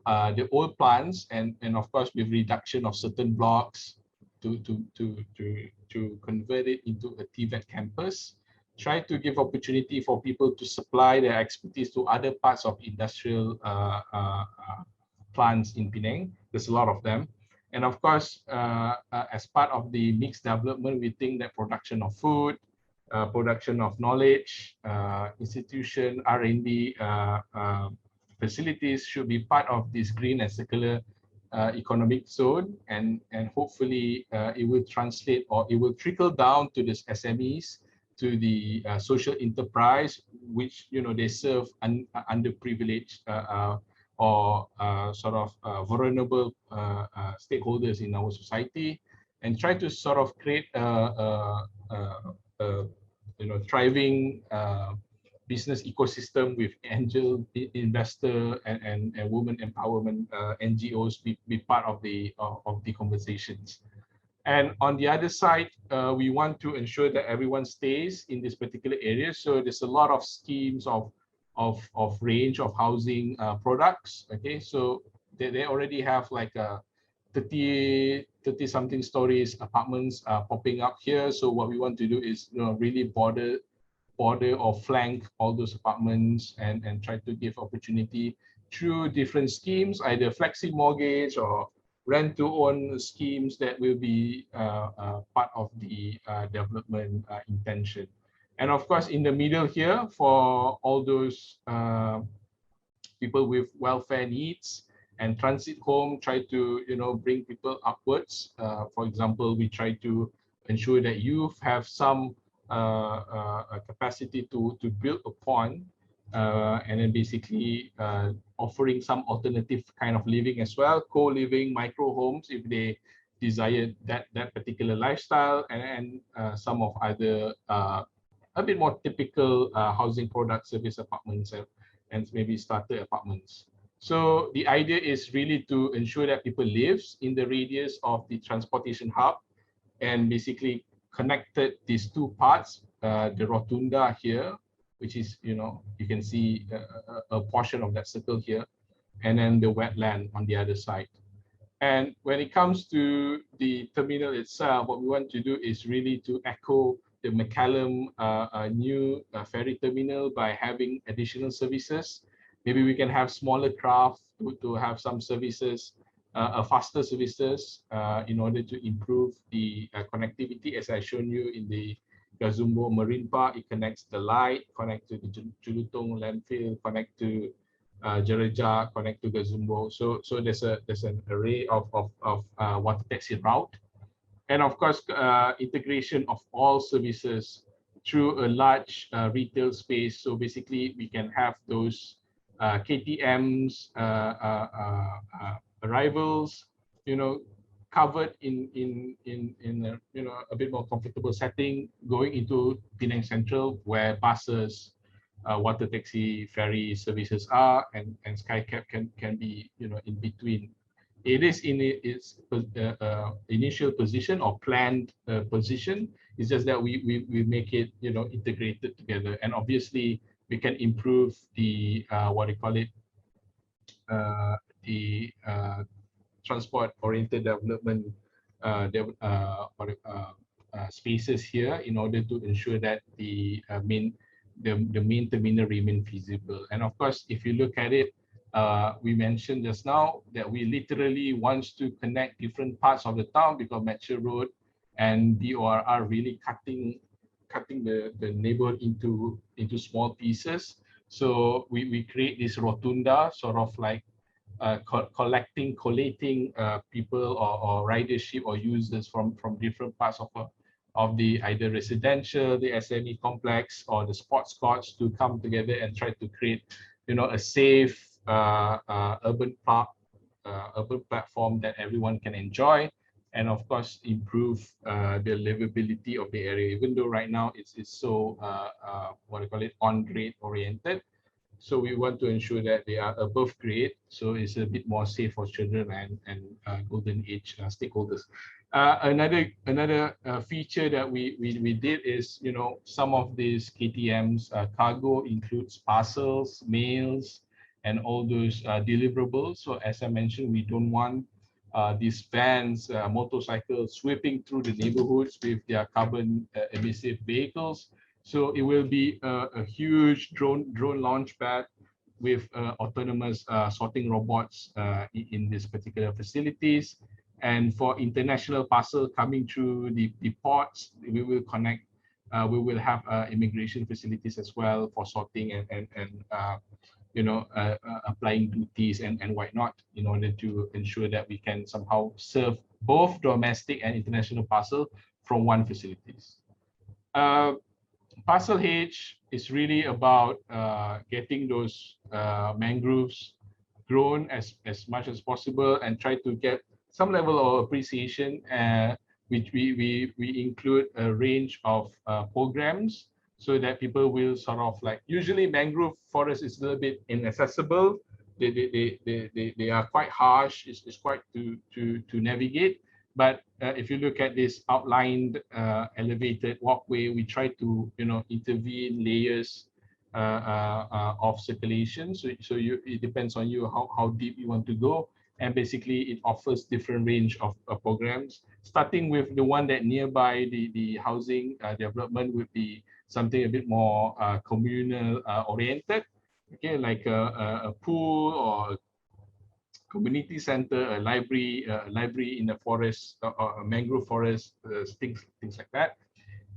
the old plants, and of course with reduction of certain blocks to convert it into a TVET campus. Try to give opportunity for people to supply their expertise to other parts of industrial plants in Penang. There's a lot of them. And of course, as part of the mixed development, we think that production of food, production of knowledge, institution, R&D facilities should be part of this green and circular economic zone. And hopefully it will translate, or it will trickle down to these SMEs to the social enterprise, which they serve underprivileged or sort of vulnerable stakeholders in our society, and try to sort of create a thriving business ecosystem with angel investor and women empowerment NGOs be part of the conversations. And on the other side, we want to ensure that everyone stays in this particular area. So there's a lot of schemes of range of housing products. Okay, so they already have like 30 something stories apartments popping up here. So what we want to do is really border or flank all those apartments and try to give opportunity through different schemes, either flexi mortgage or rent to own schemes that will be part of the development intention. And of course, in the middle here, for all those people with welfare needs and transit home, try to bring people upwards. For example, we try to ensure that youth have some capacity to build upon, and then basically offering some alternative kind of living as well, co-living, micro homes if they desire that particular lifestyle, and some of other a bit more typical housing product, service apartments and maybe starter apartments. So the idea is really to ensure that people live in the radius of the transportation hub, and basically connected these two parts, the rotunda here, which is, you can see a portion of that circle here, and then the wetland on the other side. And when it comes to the terminal itself, what we want to do is really to echo the McCallum new ferry terminal by having additional services. Maybe we can have smaller craft to have some services, faster services in order to improve the connectivity. As I shown you in the Gazumbo Marine Park, it connects the light, connect to the Julutong landfill, connect to Jereja, connect to Gazumbo. So there's an array of water taxi route, and of course integration of all services through a large retail space. So basically we can have those KTMs, arrivals, covered in a bit more comfortable setting, going into Pinang Central, where buses, water taxi, ferry services are, and Skycab can be in between. It is in its initial position or planned position. It's just that we make it integrated together, and obviously we can improve the the transport-oriented development spaces here in order to ensure that the main terminal remain feasible. And of course, if you look at it, we mentioned just now that we literally want to connect different parts of the town, because Metro Road and DOR are really cutting the neighborhood into small pieces. So we create this rotunda, sort of like collating people or ridership or users from different parts of the either residential, the SME complex, or the sports courts to come together and try to create a safe urban park, urban platform that everyone can enjoy, and of course improve the livability of the area. Even though right now it's so on grade oriented, so we want to ensure that they are above grade, so it's a bit more safe for children and golden age stakeholders. Another feature that we did is, some of these KTMs cargo includes parcels, mails, and all those deliverables. So as I mentioned, we don't want these vans, motorcycles sweeping through the neighborhoods with their carbon emissive vehicles. So it will be a huge drone launch pad with autonomous sorting robots in these particular facilities. And for international parcel coming through the ports, we will connect. We will have immigration facilities as well for sorting and applying duties and whatnot, in order to ensure that we can somehow serve both domestic and international parcel from one facilities. Parcel H is really about getting those mangroves grown as much as possible and try to get some level of appreciation, which we include a range of programs so that people will sort of like, usually mangrove forest is a little bit inaccessible. They are quite harsh, it's quite to navigate. But if you look at this outlined elevated walkway, we try to intervene layers of circulation. So it depends on you how deep you want to go, and basically it offers different range of programs. Starting with the one that nearby the housing development would be something a bit more communal oriented. Okay, like a pool or a community center, a library in the forest, or a mangrove forest, things like that.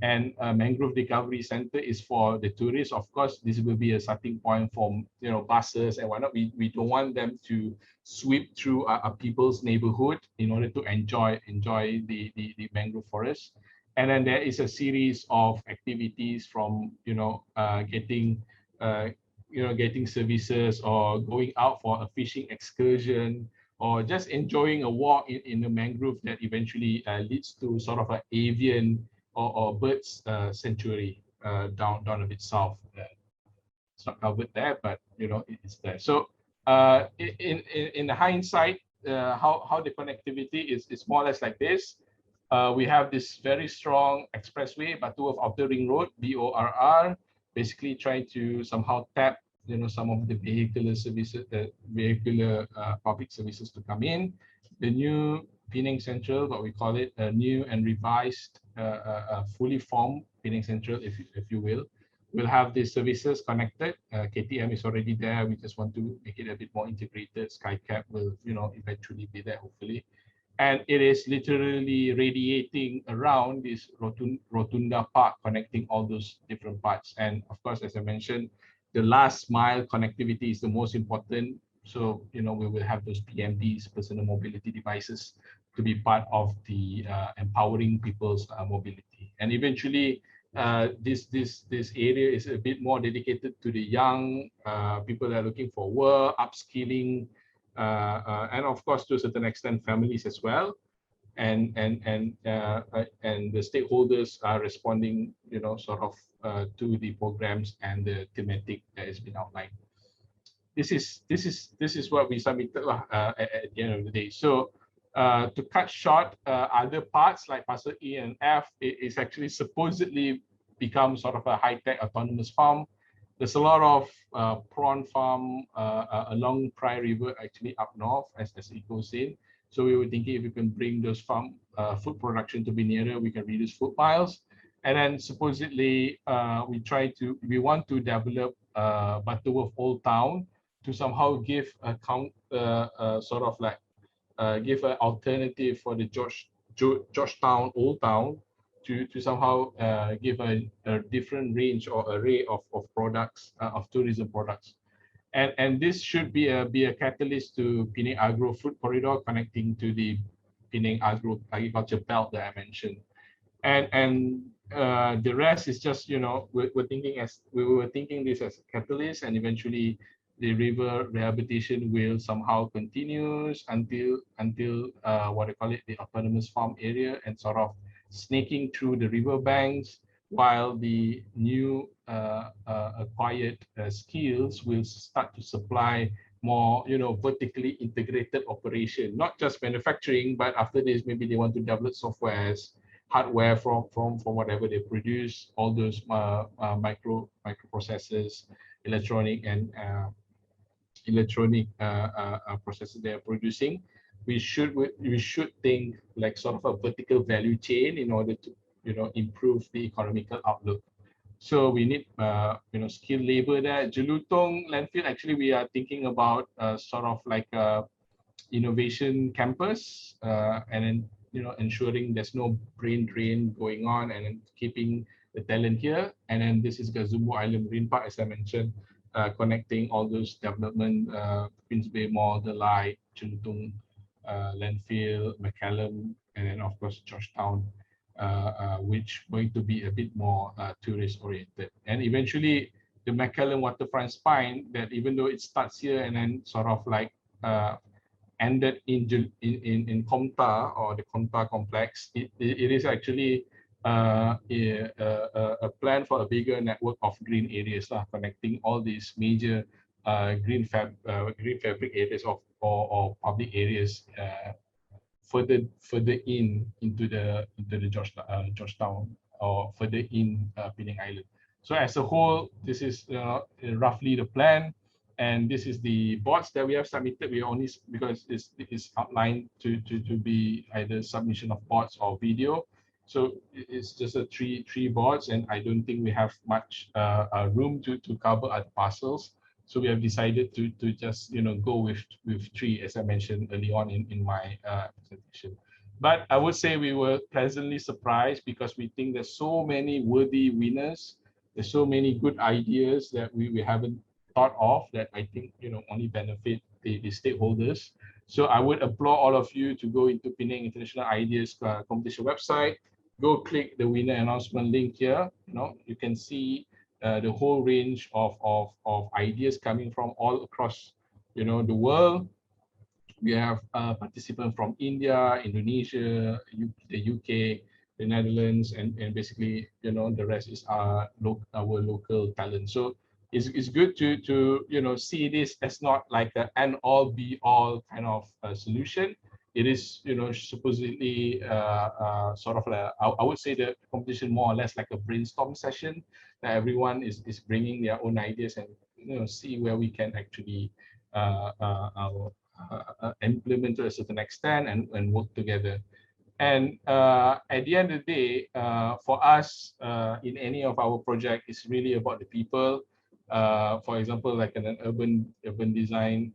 And a mangrove recovery center is for the tourists. Of course, this will be a starting point for buses and whatnot. We don't want them to sweep through a people's neighborhood in order to enjoy the mangrove forest. And then there is a series of activities from getting services, or going out for a fishing excursion, or just enjoying a walk in the mangrove that eventually leads to sort of an avian or birds sanctuary down a bit south. It's not covered there, but it's there. So in the hindsight, how the connectivity is more or less like this. We have this very strong expressway, Batu of Outer Ring Road, BORR, basically trying to somehow tap some of the vehicular services, public services to come in. The new Pinang Central, what we call it, a new and revised, fully formed Pinang Central, if you will have these services connected. KTM is already there. We just want to make it a bit more integrated. SkyCap will eventually be there, hopefully. And it is literally radiating around this rotunda park, connecting all those different parts. And of course, as I mentioned, the last mile connectivity is the most important. So, we will have those PMDs, personal mobility devices, to be part of the empowering people's mobility. And eventually, this area is a bit more dedicated to the young people that are looking for work, upskilling, and of course, to a certain extent, families as well. And the stakeholders are responding, sort of to the programs and the thematic that has been outlined. This is what we submitted at the end of the day. So to cut short, other parts like parcel E and F is actually supposedly become sort of a high-tech autonomous farm. There's a lot of prawn farm along Pryor River, actually up north as it goes in. So we were thinking if we can bring those farm food production to be nearer, we can reduce food miles. And then supposedly we want to develop Butterworth Old Town to somehow give a sort of like give an alternative for the Georgetown Old Town to somehow give a different range or array of products, of tourism products. And this should be a catalyst to Penang Agro Food Corridor, connecting to the Penang Agriculture Belt that I mentioned. And the rest is just, we were thinking this as a catalyst, and eventually the river rehabilitation will somehow continues until what I call it, the autonomous farm area, and sort of snaking through the river banks, while the new acquired skills will start to supply more, vertically integrated operation, not just manufacturing, but after this, maybe they want to develop softwares, hardware from whatever they produce, all those microprocessors, electronic processes they are producing. We should think like sort of a vertical value chain in order to improve the economical outlook. So we need skilled labor there. Jelutong landfill, actually we are thinking about sort of like a innovation campus, and then ensuring there's no brain drain going on, and then keeping the talent here. And then this is Gazumbo Island Marine Park, as I mentioned, connecting all those development, Queens Bay Mall, the Light, Jelutong landfill, McCallum, and then of course Georgetown which going to be a bit more tourist oriented. And eventually the McKellen Waterfront Spine, that even though it starts here and then sort of like ended in Komta or the Komta complex, it is actually a plan for a bigger network of green areas connecting all these major green fabric areas or public areas further into the Georgetown or further in Penang Island. So as a whole, this is roughly the plan, and this is the boards that we have submitted. We only, because it's outlined to be either submission of boards or video. So it's just a three boards, and I don't think we have much room to cover other parcels. So we have decided to just go with three, as I mentioned early on in my presentation. But I would say we were pleasantly surprised because we think there's so many worthy winners. There's so many good ideas that we haven't thought of that I think only benefit the stakeholders. So I would applaud all of you to go into Penang International Ideas Competition website. Go click the winner announcement link here. You can see the whole range of ideas coming from all across the world. We have participants from India, Indonesia, the UK, the Netherlands, and basically the rest is our local talent. So it's good to see this as not like an end all be all kind of solution. It is supposedly sort of I would say the competition more or less like a brainstorm session that everyone is bringing their own ideas and see where we can actually implement to a certain extent and work together. And at the end of the day, for us in any of our project, it's really about the people. For example, like an urban design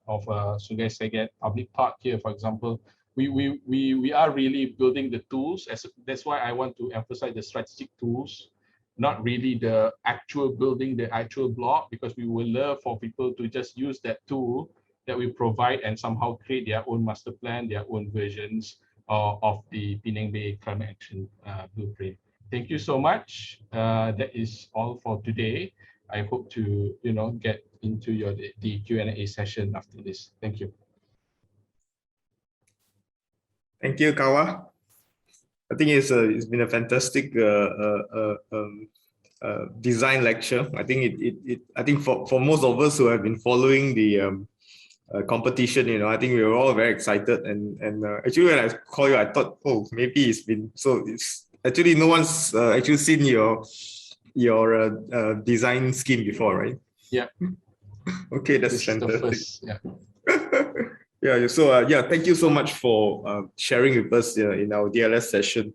of Sungai Segat public park here, for example, we are really building the tools. That's why I want to emphasize the strategic tools, not really the actual building, the actual block, because we would love for people to just use that tool that we provide and somehow create their own master plan, their own versions of the Penang Bay Climate Action Blueprint. Thank you so much. That is all for today. I hope to get into the Q&A session after this. Thank you. Thank you, Kawa. I think it's been a fantastic design lecture. I think I think for most of us who have been following the competition, I think we were all very excited. And actually, when I called you, I thought, oh, maybe it's been so. It's actually no one's actually seen your design scheme before, right? Yeah. Okay, that's this fantastic. Is the first, yeah. Yeah. So yeah, thank you so much for sharing with us in our DLS session.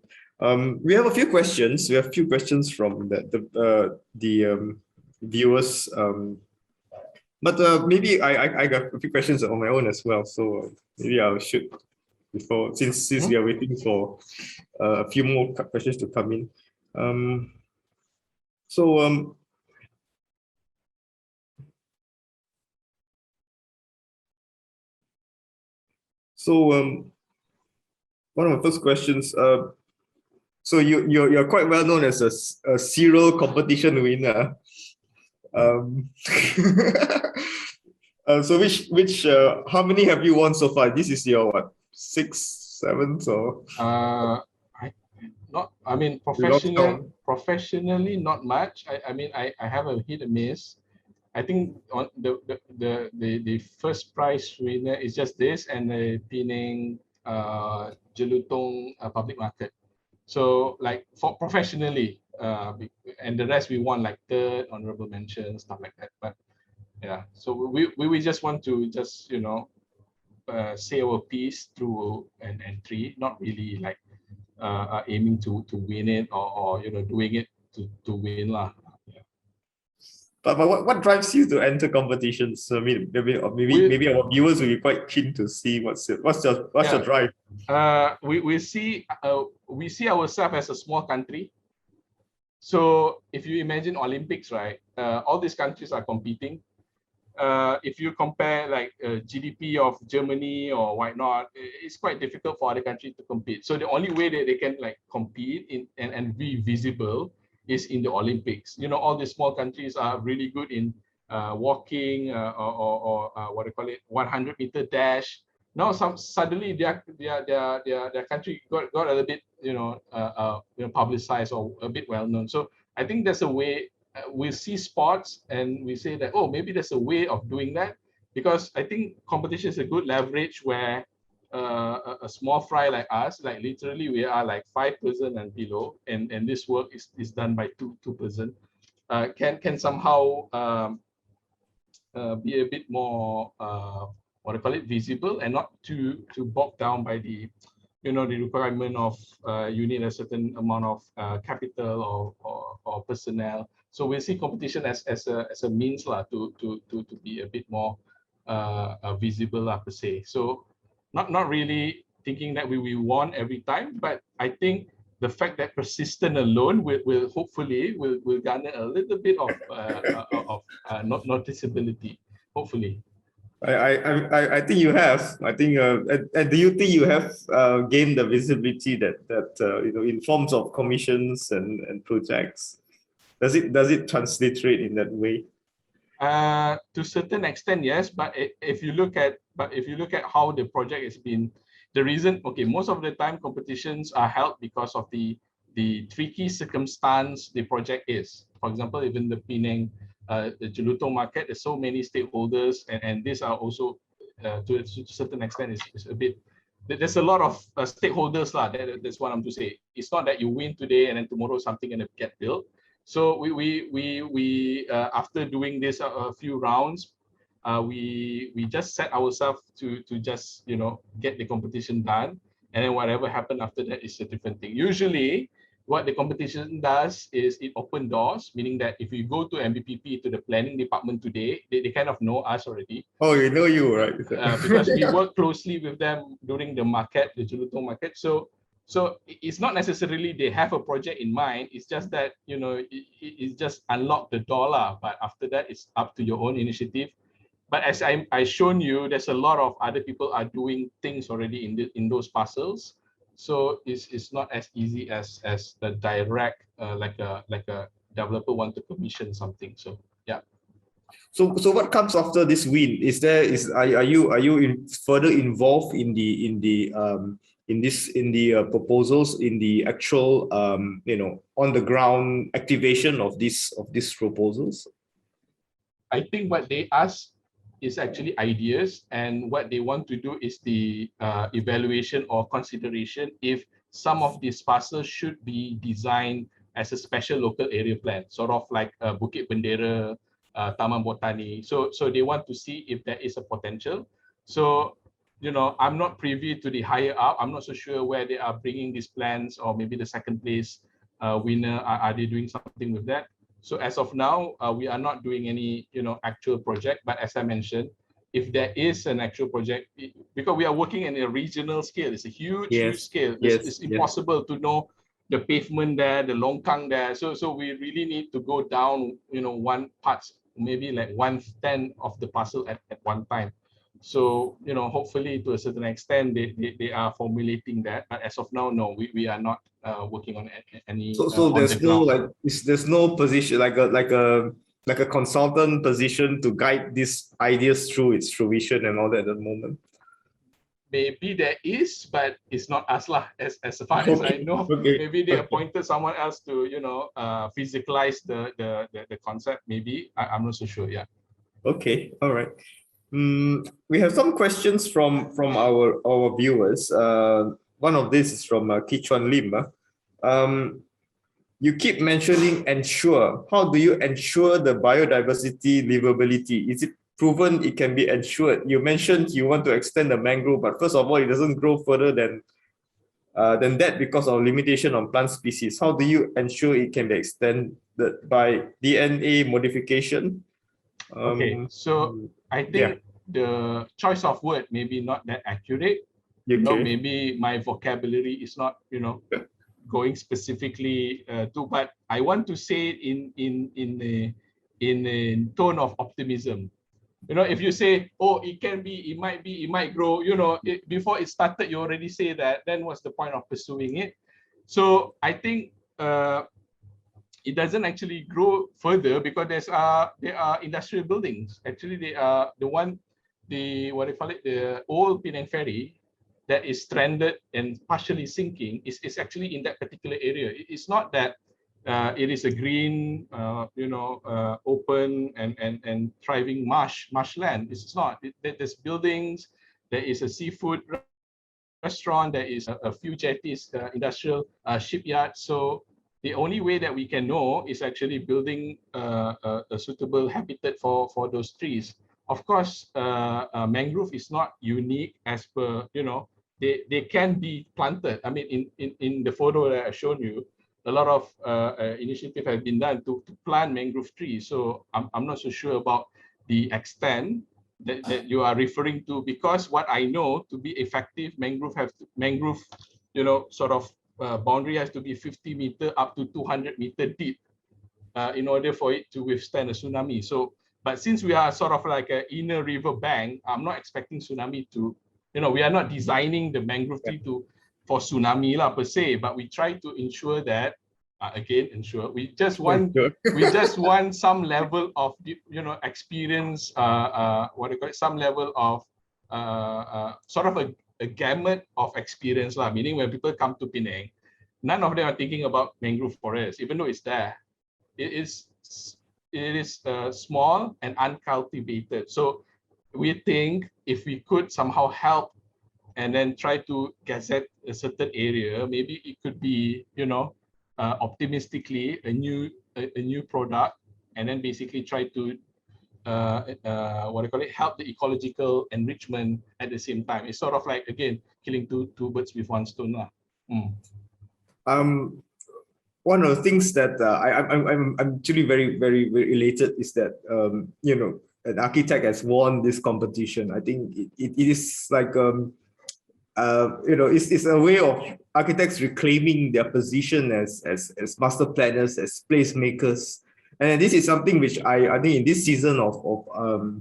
We have a few questions. We have a few questions from the viewers. But maybe I got a few questions on my own as well. So maybe I'll shoot before since we are waiting for a few more questions to come in. One of the first questions. So you're quite well known as a serial competition winner. So how many have you won so far? This is your what, 6th, 7th, or? I mean professionally not much. I mean I have a hit and miss. I think on the first prize winner is just this, and the Penang Jelutong public market. So like for professionally, and the rest we won like 3rd, honorable mention, stuff like that. But yeah, so we just want to just say our piece through an entry, not really like aiming to win it or doing it to win lah. Yeah. But what drives you to enter competitions? So maybe our viewers will be quite keen to see what's your drive. We see ourselves as a small country. So if you imagine Olympics, right? All these countries are competing. if you compare like GDP of Germany or whatnot, it's quite difficult for other countries to compete. So the only way that they can like compete and be visible is in the Olympics. You know, all the small countries are really good in walking or what do you call it, 100-meter dash. Now suddenly their country got a little bit publicized or a bit well known. So I think there's a way. We see sports and we say that, oh, maybe there's a way of doing that, because I think competition is a good leverage where a small fry like us, like literally we are like 5 person and below, and this work is done by two person, can somehow be a bit more what do you call it, visible, and not too bogged down by the the requirement of you need a certain amount of capital or personnel. So we see competition as a means to be a bit more visible per se. So not really thinking that we will won every time, but I think the fact that persistent alone will hopefully will garner a little bit of noticeability, hopefully. I think you have. I think. Do you think you have gained the visibility that in forms of commissions and projects? Does it transliterate in that way? To a certain extent, yes. But if you look at how the project has been, the reason, okay, most of the time competitions are held because of the tricky circumstance the project is. For example, even the Penang, the Jelutong market, there's so many stakeholders, and these are also to a certain extent is a bit. There's a lot of stakeholders that's what I'm to say. It's not that you win today and then tomorrow something gonna get built. So we after doing this a few rounds, we just set ourselves to just get the competition done, and then whatever happened after that is a different thing. Usually, what the competition does is it opens doors, meaning that if you go to MBPP, to the planning department today, they kind of know us already. Oh, you know you, right? Because we work closely with them during the market, the Jelutong market. So it's not necessarily they have a project in mind. It's just that it's just unlock the door, but after that it's up to your own initiative. But as I shown you, there's a lot of other people are doing things already in those parcels. So it's not as easy as the direct like a developer want to commission something. So yeah. So what comes after this win? Are you further involved in the proposals, in the actual on the ground activation of these proposals? I think what they ask is actually ideas, and what they want to do is the evaluation or consideration if some of these parcels should be designed as a special local area plan, sort of like Bukit Bendera, Taman Botani. So they want to see if there is a potential. So I'm not privy to the higher up. I'm not so sure where they are bringing these plans, or maybe the second place winner, are they doing something with that? So as of now, we are not doing any actual project. But as I mentioned, if there is an actual project, because we are working in a regional scale, it's a huge scale. It's impossible to know the pavement there, the longkang there. So we really need to go down, one part, maybe like 1/10 of the parcel at one time. So hopefully to a certain extent they are formulating that. But as of now, no, we are not working on any. So there's no position like a consultant position to guide these ideas through its fruition and all that at the moment. Maybe there is, but it's not us as far as I know. Maybe they appointed someone else to physicalize the concept. Maybe I'm not so sure. Yeah. Okay. All right. We have some questions from our viewers. One of these is from Kichuan Lim. You keep mentioning ensure. How do you ensure the biodiversity livability? Is it proven it can be ensured? You mentioned you want to extend the mangrove, but first of all, it doesn't grow further than that because of limitation on plant species. How do you ensure it can be extended by DNA modification? Okay, so I think the choice of word maybe not that accurate. Maybe my vocabulary is not going specifically to, but I want to say in a tone of optimism. if you say, oh, it can be, it might be, it might grow, before it started, you already say that, then what's the point of pursuing it? So I think it doesn't actually grow further because there are industrial buildings. Actually, they are the what do you call it, the old Penang ferry that is stranded and partially sinking is actually in that particular area. It's not that it is a green, open and thriving marshland. It's not. There's buildings. There is a seafood restaurant. There is a few jetties, industrial shipyard. So the only way that we can know is actually building a suitable habitat for those trees. Of course, mangrove is not unique as per, they can be planted. I mean, in the photo that I've shown you, a lot of initiative have been done to plant mangrove trees. So I'm not so sure about the extent that you are referring to, because what I know, to be effective, mangrove, sort of boundary has to be 50 meter up to 200 meter deep in order for it to withstand a tsunami. So, but since we are sort of like an inner river bank, I'm not expecting tsunami to, we are not designing the mangrove tree for tsunami per se, but we try to ensure that, we just want some level of, experience, what do you call it, some level of sort of a gamut of experience, meaning when people come to Penang, none of them are thinking about mangrove forest, even though it's there. It is small and uncultivated. So we think if we could somehow help and then try to gazette a certain area, maybe it could be, optimistically a new product, and then basically try to help the ecological enrichment at the same time. It's sort of like, again, killing two birds with one stone. One of the things that I'm actually very, very, very elated is that an architect has won this competition. I think it is like it's a way of architects reclaiming their position as master planners, as placemakers. And this is something which I think in this season of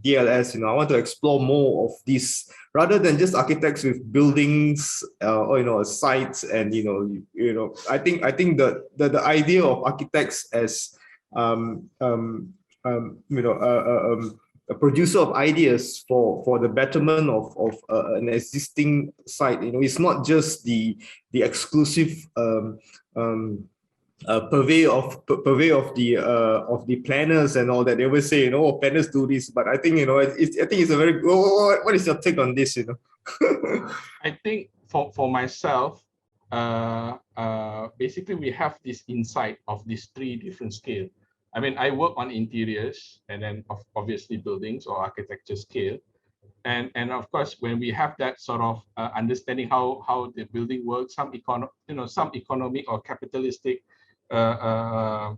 DLS, I want to explore more of this, rather than just architects with buildings or sites. And I think the idea of architects as a producer of ideas for the betterment of an existing site, it's not just the exclusive purvey of the planners and all that. They always say, planners do this, but I think I think it's a very. What is your take on this? I think for myself, basically we have this insight of these three different scales. I mean, I work on interiors and then obviously buildings or architecture scale. And of course, when we have that sort of understanding how the building works, some economic or capitalistic a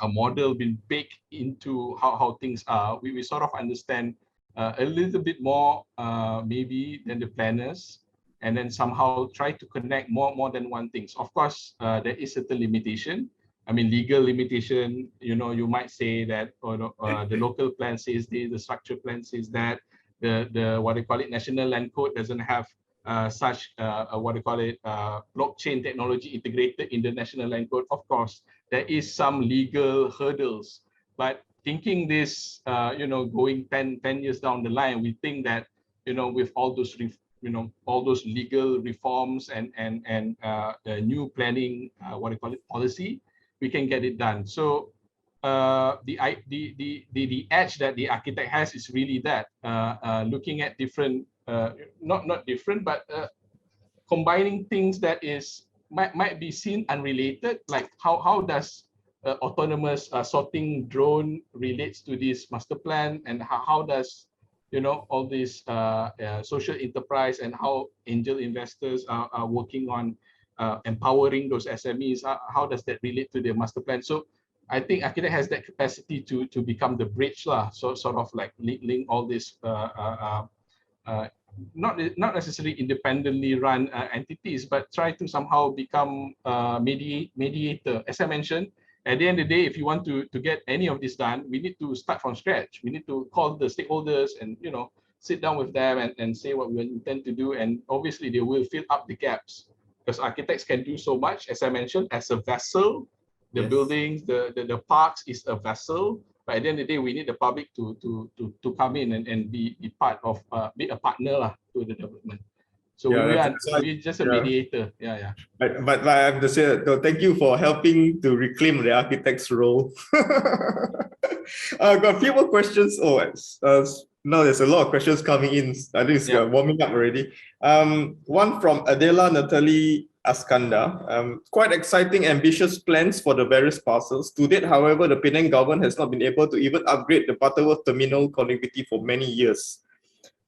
model been baked into how things are, we sort of understand a little bit more maybe than the planners, and then somehow try to connect more than one things. Of course, there is certain limitation. I mean, legal limitation, you might say that, the local plan says this, the structure plan says that, the what they call it, national land code doesn't have such blockchain technology integrated in the national land code. Of course, there is some legal hurdles, but thinking this, going 10 years down the line, we think that, with all those all those legal reforms and the new planning, policy, we can get it done. So the edge that the architect has is really that, looking at different, not different, but combining things that might be seen unrelated, like how does autonomous sorting drone relates to this master plan, and how does all this social enterprise and how angel investors are working on empowering those SMEs, how does that relate to the master plan? So I think architect has that capacity to become the bridge, so sort of like link all this not necessarily independently run entities, but try to somehow become mediator. As I mentioned, At the end of the day, if you want to get any of this done, we need to start from scratch. We need to call the stakeholders and sit down with them and say what we intend to do. And obviously they will fill up the gaps, because architects can do so much, as I mentioned, as a vessel. The buildings, the parks is a vessel. But at the end of the day, we need the public to come in and be part of be a partner to the development. So we're just a mediator. But I have to say, thank you for helping to reclaim the architect's role. I've got a few more questions. Now there's a lot of questions coming in. I think it's warming up already. One from Adela Natalie Askanda. Quite exciting, ambitious plans for the various parcels. To date, however, the Penang government has not been able to even upgrade the Butterworth terminal connectivity for many years.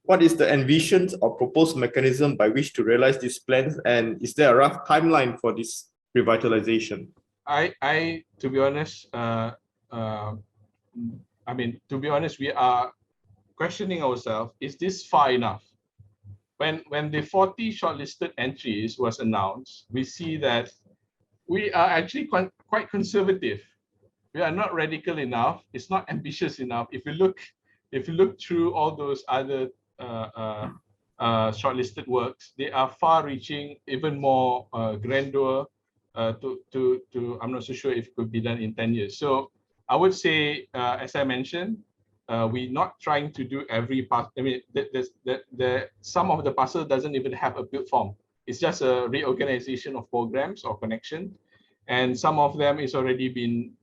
What is the envisioned or proposed mechanism by which to realize these plans, and is there a rough timeline for this revitalization? To be honest, we are questioning ourselves: is this far enough? When the 40 shortlisted entries was announced, we see that we are actually quite conservative. We are not radical enough. It's not ambitious enough. If you look through all those other shortlisted works, they are far-reaching, even more grandeur. I'm not so sure if it could be done in 10 years. So I would say, as I mentioned, we're not trying to do every part. I mean, some of the parcel doesn't even have a build form. It's just a reorganization of programs or connection, and some of them is already been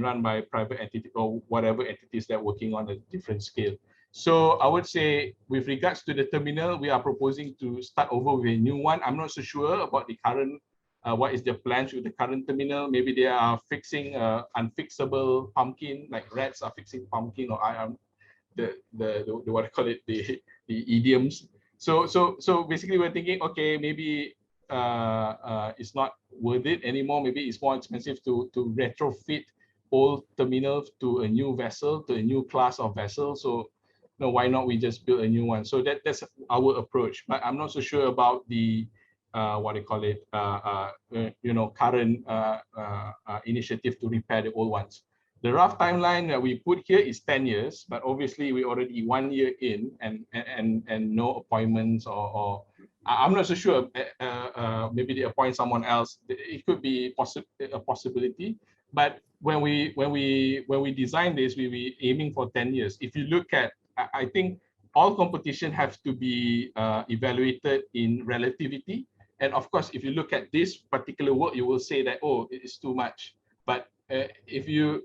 run by private entity or whatever entities that are working on a different scale. So I would say, with regards to the terminal, we are proposing to start over with a new one. I'm not so sure about the current, what is their plans with the current terminal. Maybe they are fixing unfixable pumpkin, like rats are fixing pumpkin, or the what I call it, the idioms. So basically we're thinking, okay, maybe it's not worth it anymore. Maybe it's more expensive to retrofit old terminals to a new vessel, to a new class of vessel. So why not we just build a new one? So that's our approach. But I'm not so sure about the current initiative to repair the old ones. The rough timeline that we put here is 10 years, but obviously we already 1 year in and no appointments, or I'm not so sure. Maybe they appoint someone else. It could be a possibility. But when we design this, we were aiming for 10 years. If you look at, I think all competition have to be evaluated in relativity. And of course, if you look at this particular work, you will say that, oh, it is too much. But if you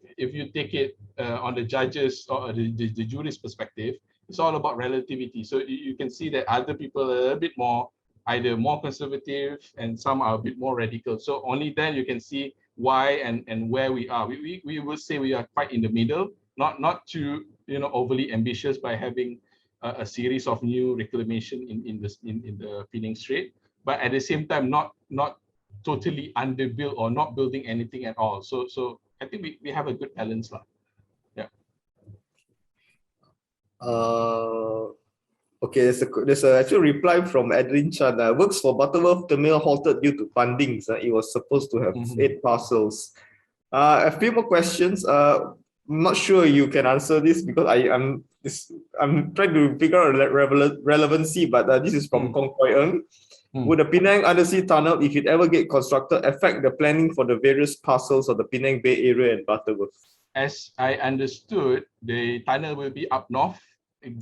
take it on the judges or the jury's perspective, it's all about relativity. So you can see that other people are a bit more, either more conservative, and some are a bit more radical. So only then you can see why and where we are. We will say we are quite in the middle, not too overly ambitious by having a series of new reclamation in the Pinang Strait, but at the same time not totally underbuilt or not building anything at all. So I think we have a good balance. Yeah. Okay, there's a actual reply from Adrian Chan. Works for Butterworth Terminal halted due to fundings. It was supposed to have 8 parcels. A few more questions. I'm not sure you can answer this because I'm trying to figure out relevancy, but this is from Kong Koi Eng. Would the Penang Undersea Tunnel, if it ever get constructed, affect the planning for the various parcels of the Penang Bay area and Butterworth? As I understood, the tunnel will be up north,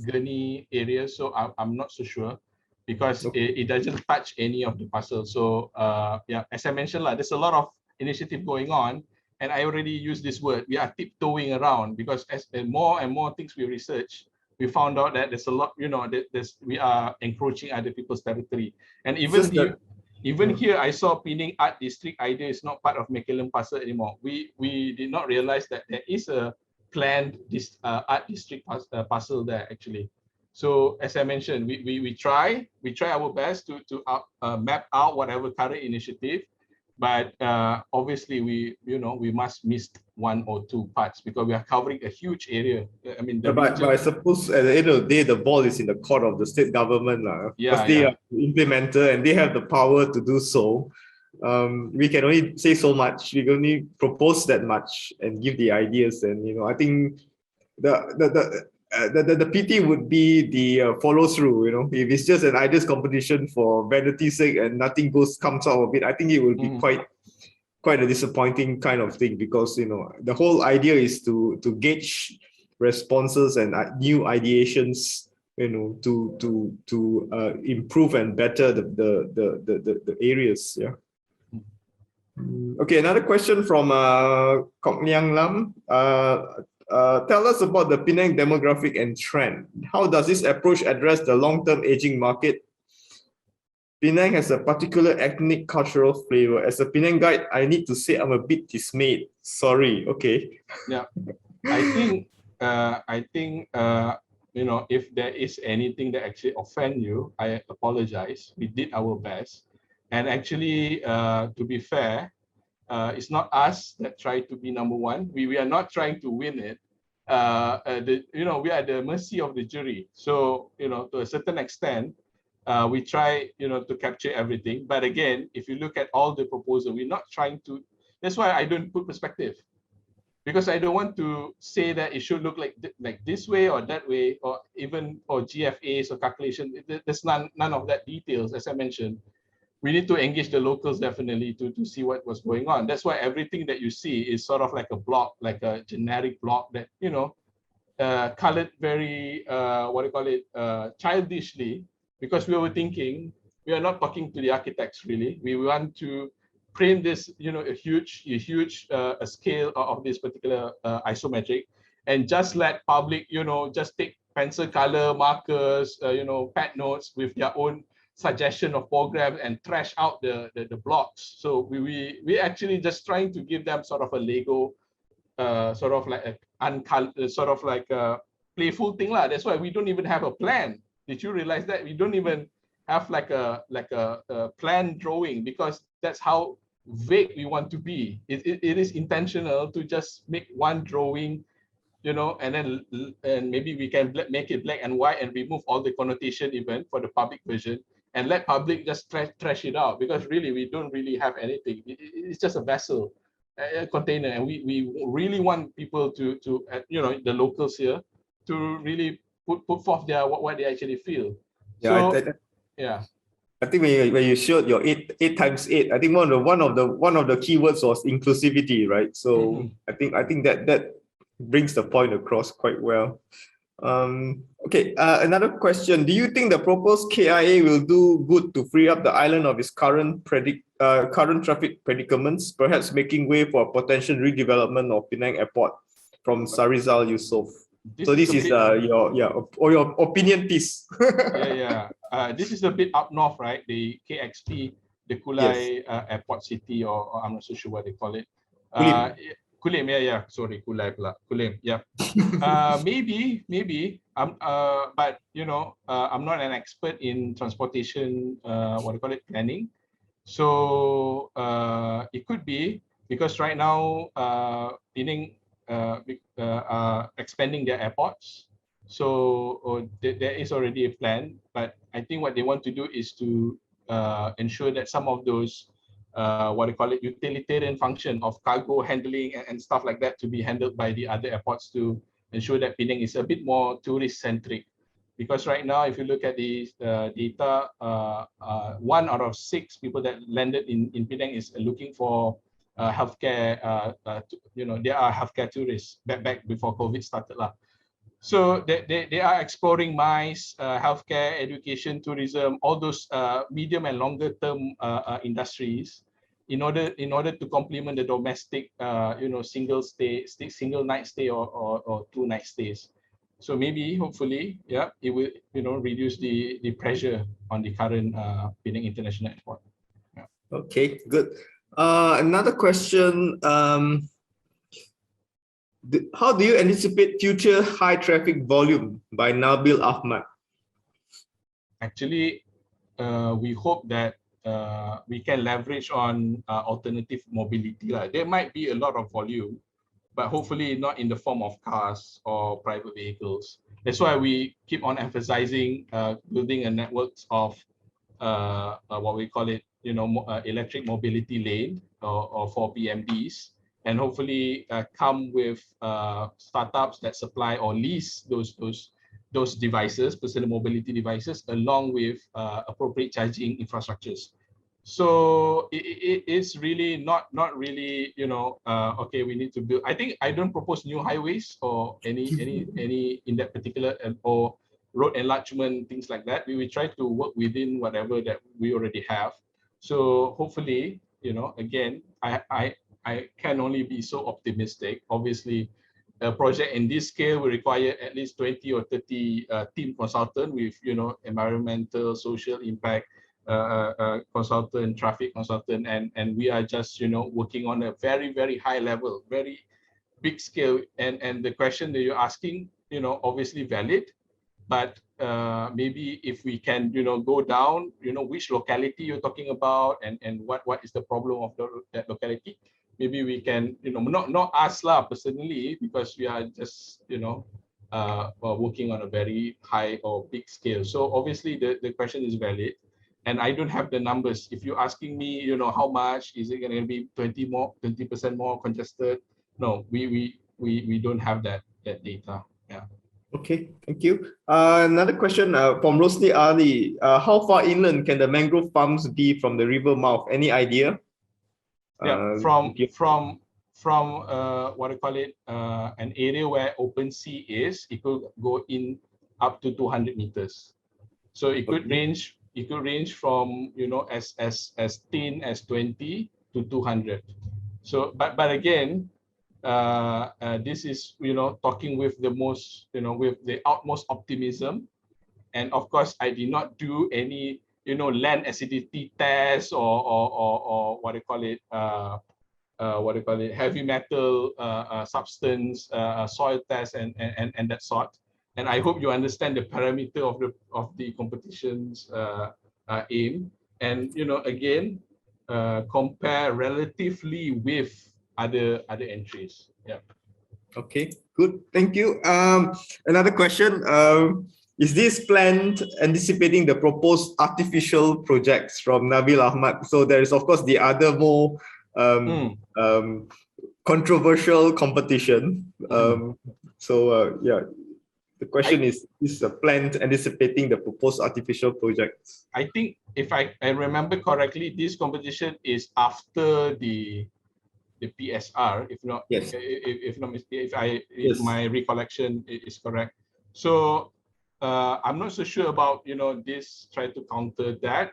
Gurney area, so I'm not so sure, because it doesn't touch any of the parcels. So as I mentioned, there's a lot of initiative going on. And I already used this word, we are tiptoeing around, because as more and more things we research, we found out that there's a lot, we are encroaching other people's territory. And even here, I saw Penang Art District idea is not part of Mekellem Parcel anymore. We did not realize that there is a planned art district parcel there actually. So as I mentioned, we try our best to map out whatever current initiative. But obviously, we must miss 1 or 2 parts because we are covering a huge area. I mean, but I suppose at the end of the day, the ball is in the court of the state government, because they are the implementer and they have the power to do so. We can only say so much. We can only propose that much and give the ideas. And I think the PT would be the follow through. If it's just an ideas competition for vanity's sake and nothing comes out of it, I think it will be quite a disappointing kind of thing, because the whole idea is to gauge responses and new ideations, to improve and better the areas. Yeah. Okay, another question from Kok Liang Lam. Tell us about the Penang demographic and trend. How does this approach address the long-term aging market? Penang has a particular ethnic cultural flavor. As a Penang guide, I need to say I'm a bit dismayed. Sorry. Okay. Yeah, I think if there is anything that actually offend you, I apologize. We did our best, and actually, to be fair, it's not us that try to be number one. We are not trying to win it. We are at the mercy of the jury. So to a certain extent, we try to capture everything. But again, if you look at all the proposal, we're not trying to. That's why I don't put perspective, because I don't want to say that it should look like this way or that way, or even GFAs or calculation. There's none of that details, as I mentioned. We need to engage the locals definitely to see what was going on. That's why everything that you see is sort of like a block, like a generic block that colored very childishly, because we were thinking we are not talking to the architects really. We want to print this a huge scale of this particular isometric, and just let public just take pencil color markers, pad notes with their own suggestion of programs and trash out the blocks. So we actually just trying to give them sort of a Lego, sort of like a playful thing lah. That's why we don't even have a plan. Did you realize that we don't even have like a plan drawing, because that's how vague we want to be. It is intentional to just make one drawing, and maybe we can make it black and white and remove all the connotation even for the public version, and let public just trash it out, because really we don't really have anything. It's just a vessel, a container, and we really want people to the locals here to really put forth what they actually feel. Yeah, so yeah. I think when you showed your 8x8, I think one of the keywords was inclusivity, right? So I think that brings the point across quite well. Okay, another question. Do you think the proposed KIA will do good to free up the island of its current traffic predicaments, perhaps making way for a potential redevelopment of Penang Airport from Sarizal Yusof? This is your opinion piece. This is a bit up north, right? The KXP, the Kulai Airport City, or I'm not so sure what they call it. Kulim, sorry, Kulai pula. Kulim, yeah. Maybe. But I'm not an expert in transportation. Planning. So it could be, because right now Penang expanding their airports. So there is already a plan, but I think what they want to do is to ensure that some of those utilitarian function of cargo handling and stuff like that to be handled by the other airports, to ensure that Penang is a bit more tourist centric. Because right now, if you look at the data, 1 out of 6 people that landed in Penang is looking for healthcare. They are healthcare tourists back before COVID started lah. So they are exploring mines, healthcare, education, tourism, all those medium and longer term industries, in order to complement the domestic, single night stay or 2 night stays. So maybe, hopefully, it will reduce the pressure on the current Penang International Airport. Yeah. Okay, good. Another question. How do you anticipate future high traffic volume by Nabil Ahmad? Actually, we hope that we can leverage on alternative mobility. There might be a lot of volume, but hopefully not in the form of cars or private vehicles. That's why we keep on emphasizing building a network of electric mobility lane or for PMDs, and hopefully come with startups that supply or lease those devices, personal mobility devices, along with appropriate charging infrastructures. So it is really not really, okay, we need to build. I don't propose new highways or any in that particular or road enlargement, things like that. We will try to work within whatever that we already have. So hopefully, again, I can only be so optimistic. Obviously, a project in this scale will require at least 20 or 30 team consultant with, environmental, social impact consultant, traffic consultant, and we are just, working on a very, very high level, very big scale. And the question that you're asking, obviously valid, but maybe if we can, go down, which locality you're talking about, and what is the problem of that locality. Maybe we can, not us personally, because we are just, working on a very high or big scale. So obviously the question is valid, and I don't have the numbers. If you're asking me, how much is it going to be 20% more congested? No, we don't have that data. Yeah. Okay, thank you. Another question from Rosli Ali. How far inland can the mangrove farms be from the river mouth? Any idea? Yeah, from what I call it, an area where open sea is, it could go in up to 200 meters. So it could range. It could range from, as thin as 20 to 200. So, but again, this is, talking with the most, with the utmost optimism. And of course, I did not do any, land acidity tests or what do you call it, heavy metal substance soil tests and that sort. And I hope you understand the parameter of the competition's aim. And again, compare relatively with other entries. Yeah. Okay, good. Thank you. Another question. Is this planned anticipating the proposed artificial projects from Nabil Ahmad? So there is, of course, the other more controversial competition. Yeah, the question is a planned anticipating the proposed artificial projects? I think if I remember correctly, this competition is after the PSR, if not, yes. if my recollection is correct. So I'm not so sure about this try to counter that,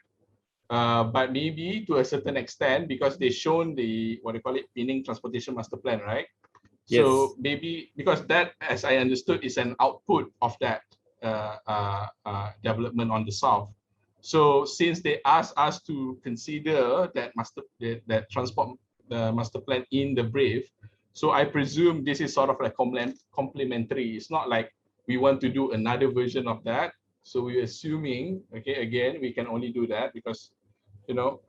but maybe to a certain extent, because they shown the Pinang Transportation Master Plan, right? Yes. So maybe because that, as I understood, is an output of that development on the south. So since they asked us to consider that transport master plan in the brief, so I presume this is sort of like complementary. It's not like we want to do another version of that. So we're assuming, okay, again, we can only do that because,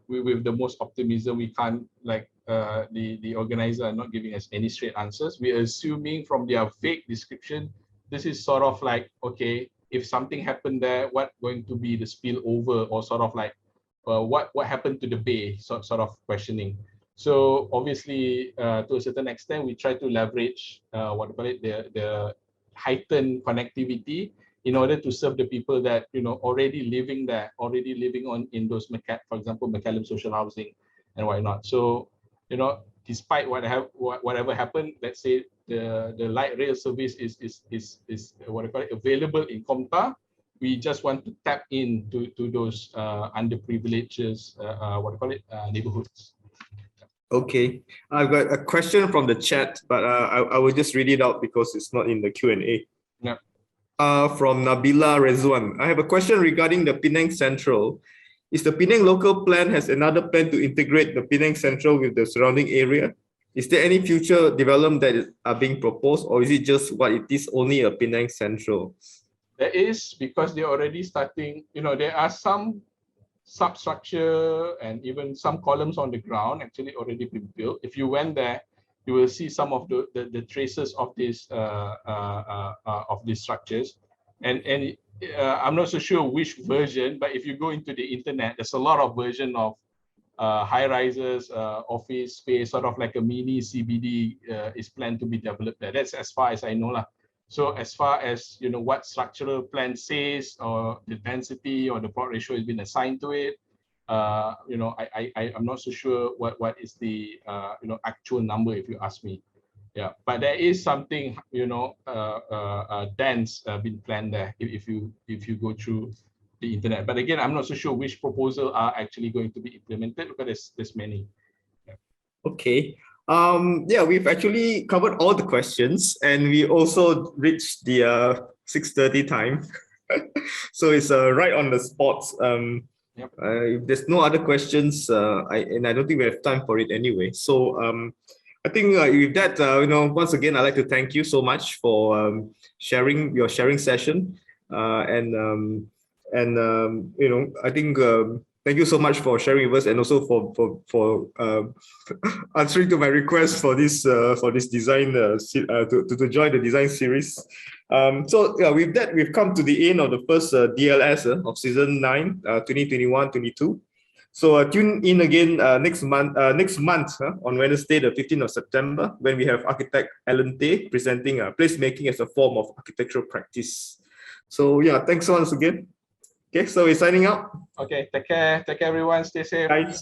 with the most optimism, we can't, like, the organizer are not giving us any straight answers. We're assuming from their vague description, this is sort of like, okay, if something happened there, what going to be the spillover, or sort of like, what happened to the bay, sort of questioning. So obviously, to a certain extent, we try to leverage the heightened connectivity in order to serve the people that already living there, already living in those, for example, McCallum social housing and whatnot. So despite whatever happened, let's say the light rail service is available in Komta. We just want to tap into those underprivileged neighborhoods. Okay, I've got a question from the chat, but I will just read it out because it's not in the Q&A. Yeah. From Nabila Rezwan. I have a question regarding the Pinang Central. Is the Penang local plan has another plan to integrate the Pinang Central with the surrounding area? Is there any future development that are being proposed, or is it just what it is, only a Pinang Central? There is, because they're already starting, there are some substructure and even some columns on the ground actually already been built. If you went there, you will see some of the traces of these structures, and I'm not so sure which version, but if you go into the internet, there's a lot of version of high rises, office space, sort of like a mini CBD is planned to be developed there. That's as far as I know lah. So as far as what structural plan says, or the density or the plot ratio has been assigned to it, I'm not so sure what is the actual number, if you ask me. Yeah, but there is something dense been planned there if you go through the internet. But again, I'm not so sure which proposal are actually going to be implemented, because there's many. Yeah. Okay. Yeah, we've actually covered all the questions, and we also reached the 6:30 time. So it's right on the spot. Yep. If there's no other questions, I don't think we have time for it anyway. So I think with that, once again, I'd like to thank you so much for sharing your sharing session, I think thank you so much for sharing with us, and also for answering to my request for this design to join the design series. So yeah, with that, we've come to the end of the first DLS of season 9, 2021-22. So tune in again next month on Wednesday, the 15th of September, when we have architect Alan Tay presenting placemaking as a form of architectural practice. So yeah, thanks once again. Okay, so we're signing out. Okay, take care everyone. Stay safe. Bye.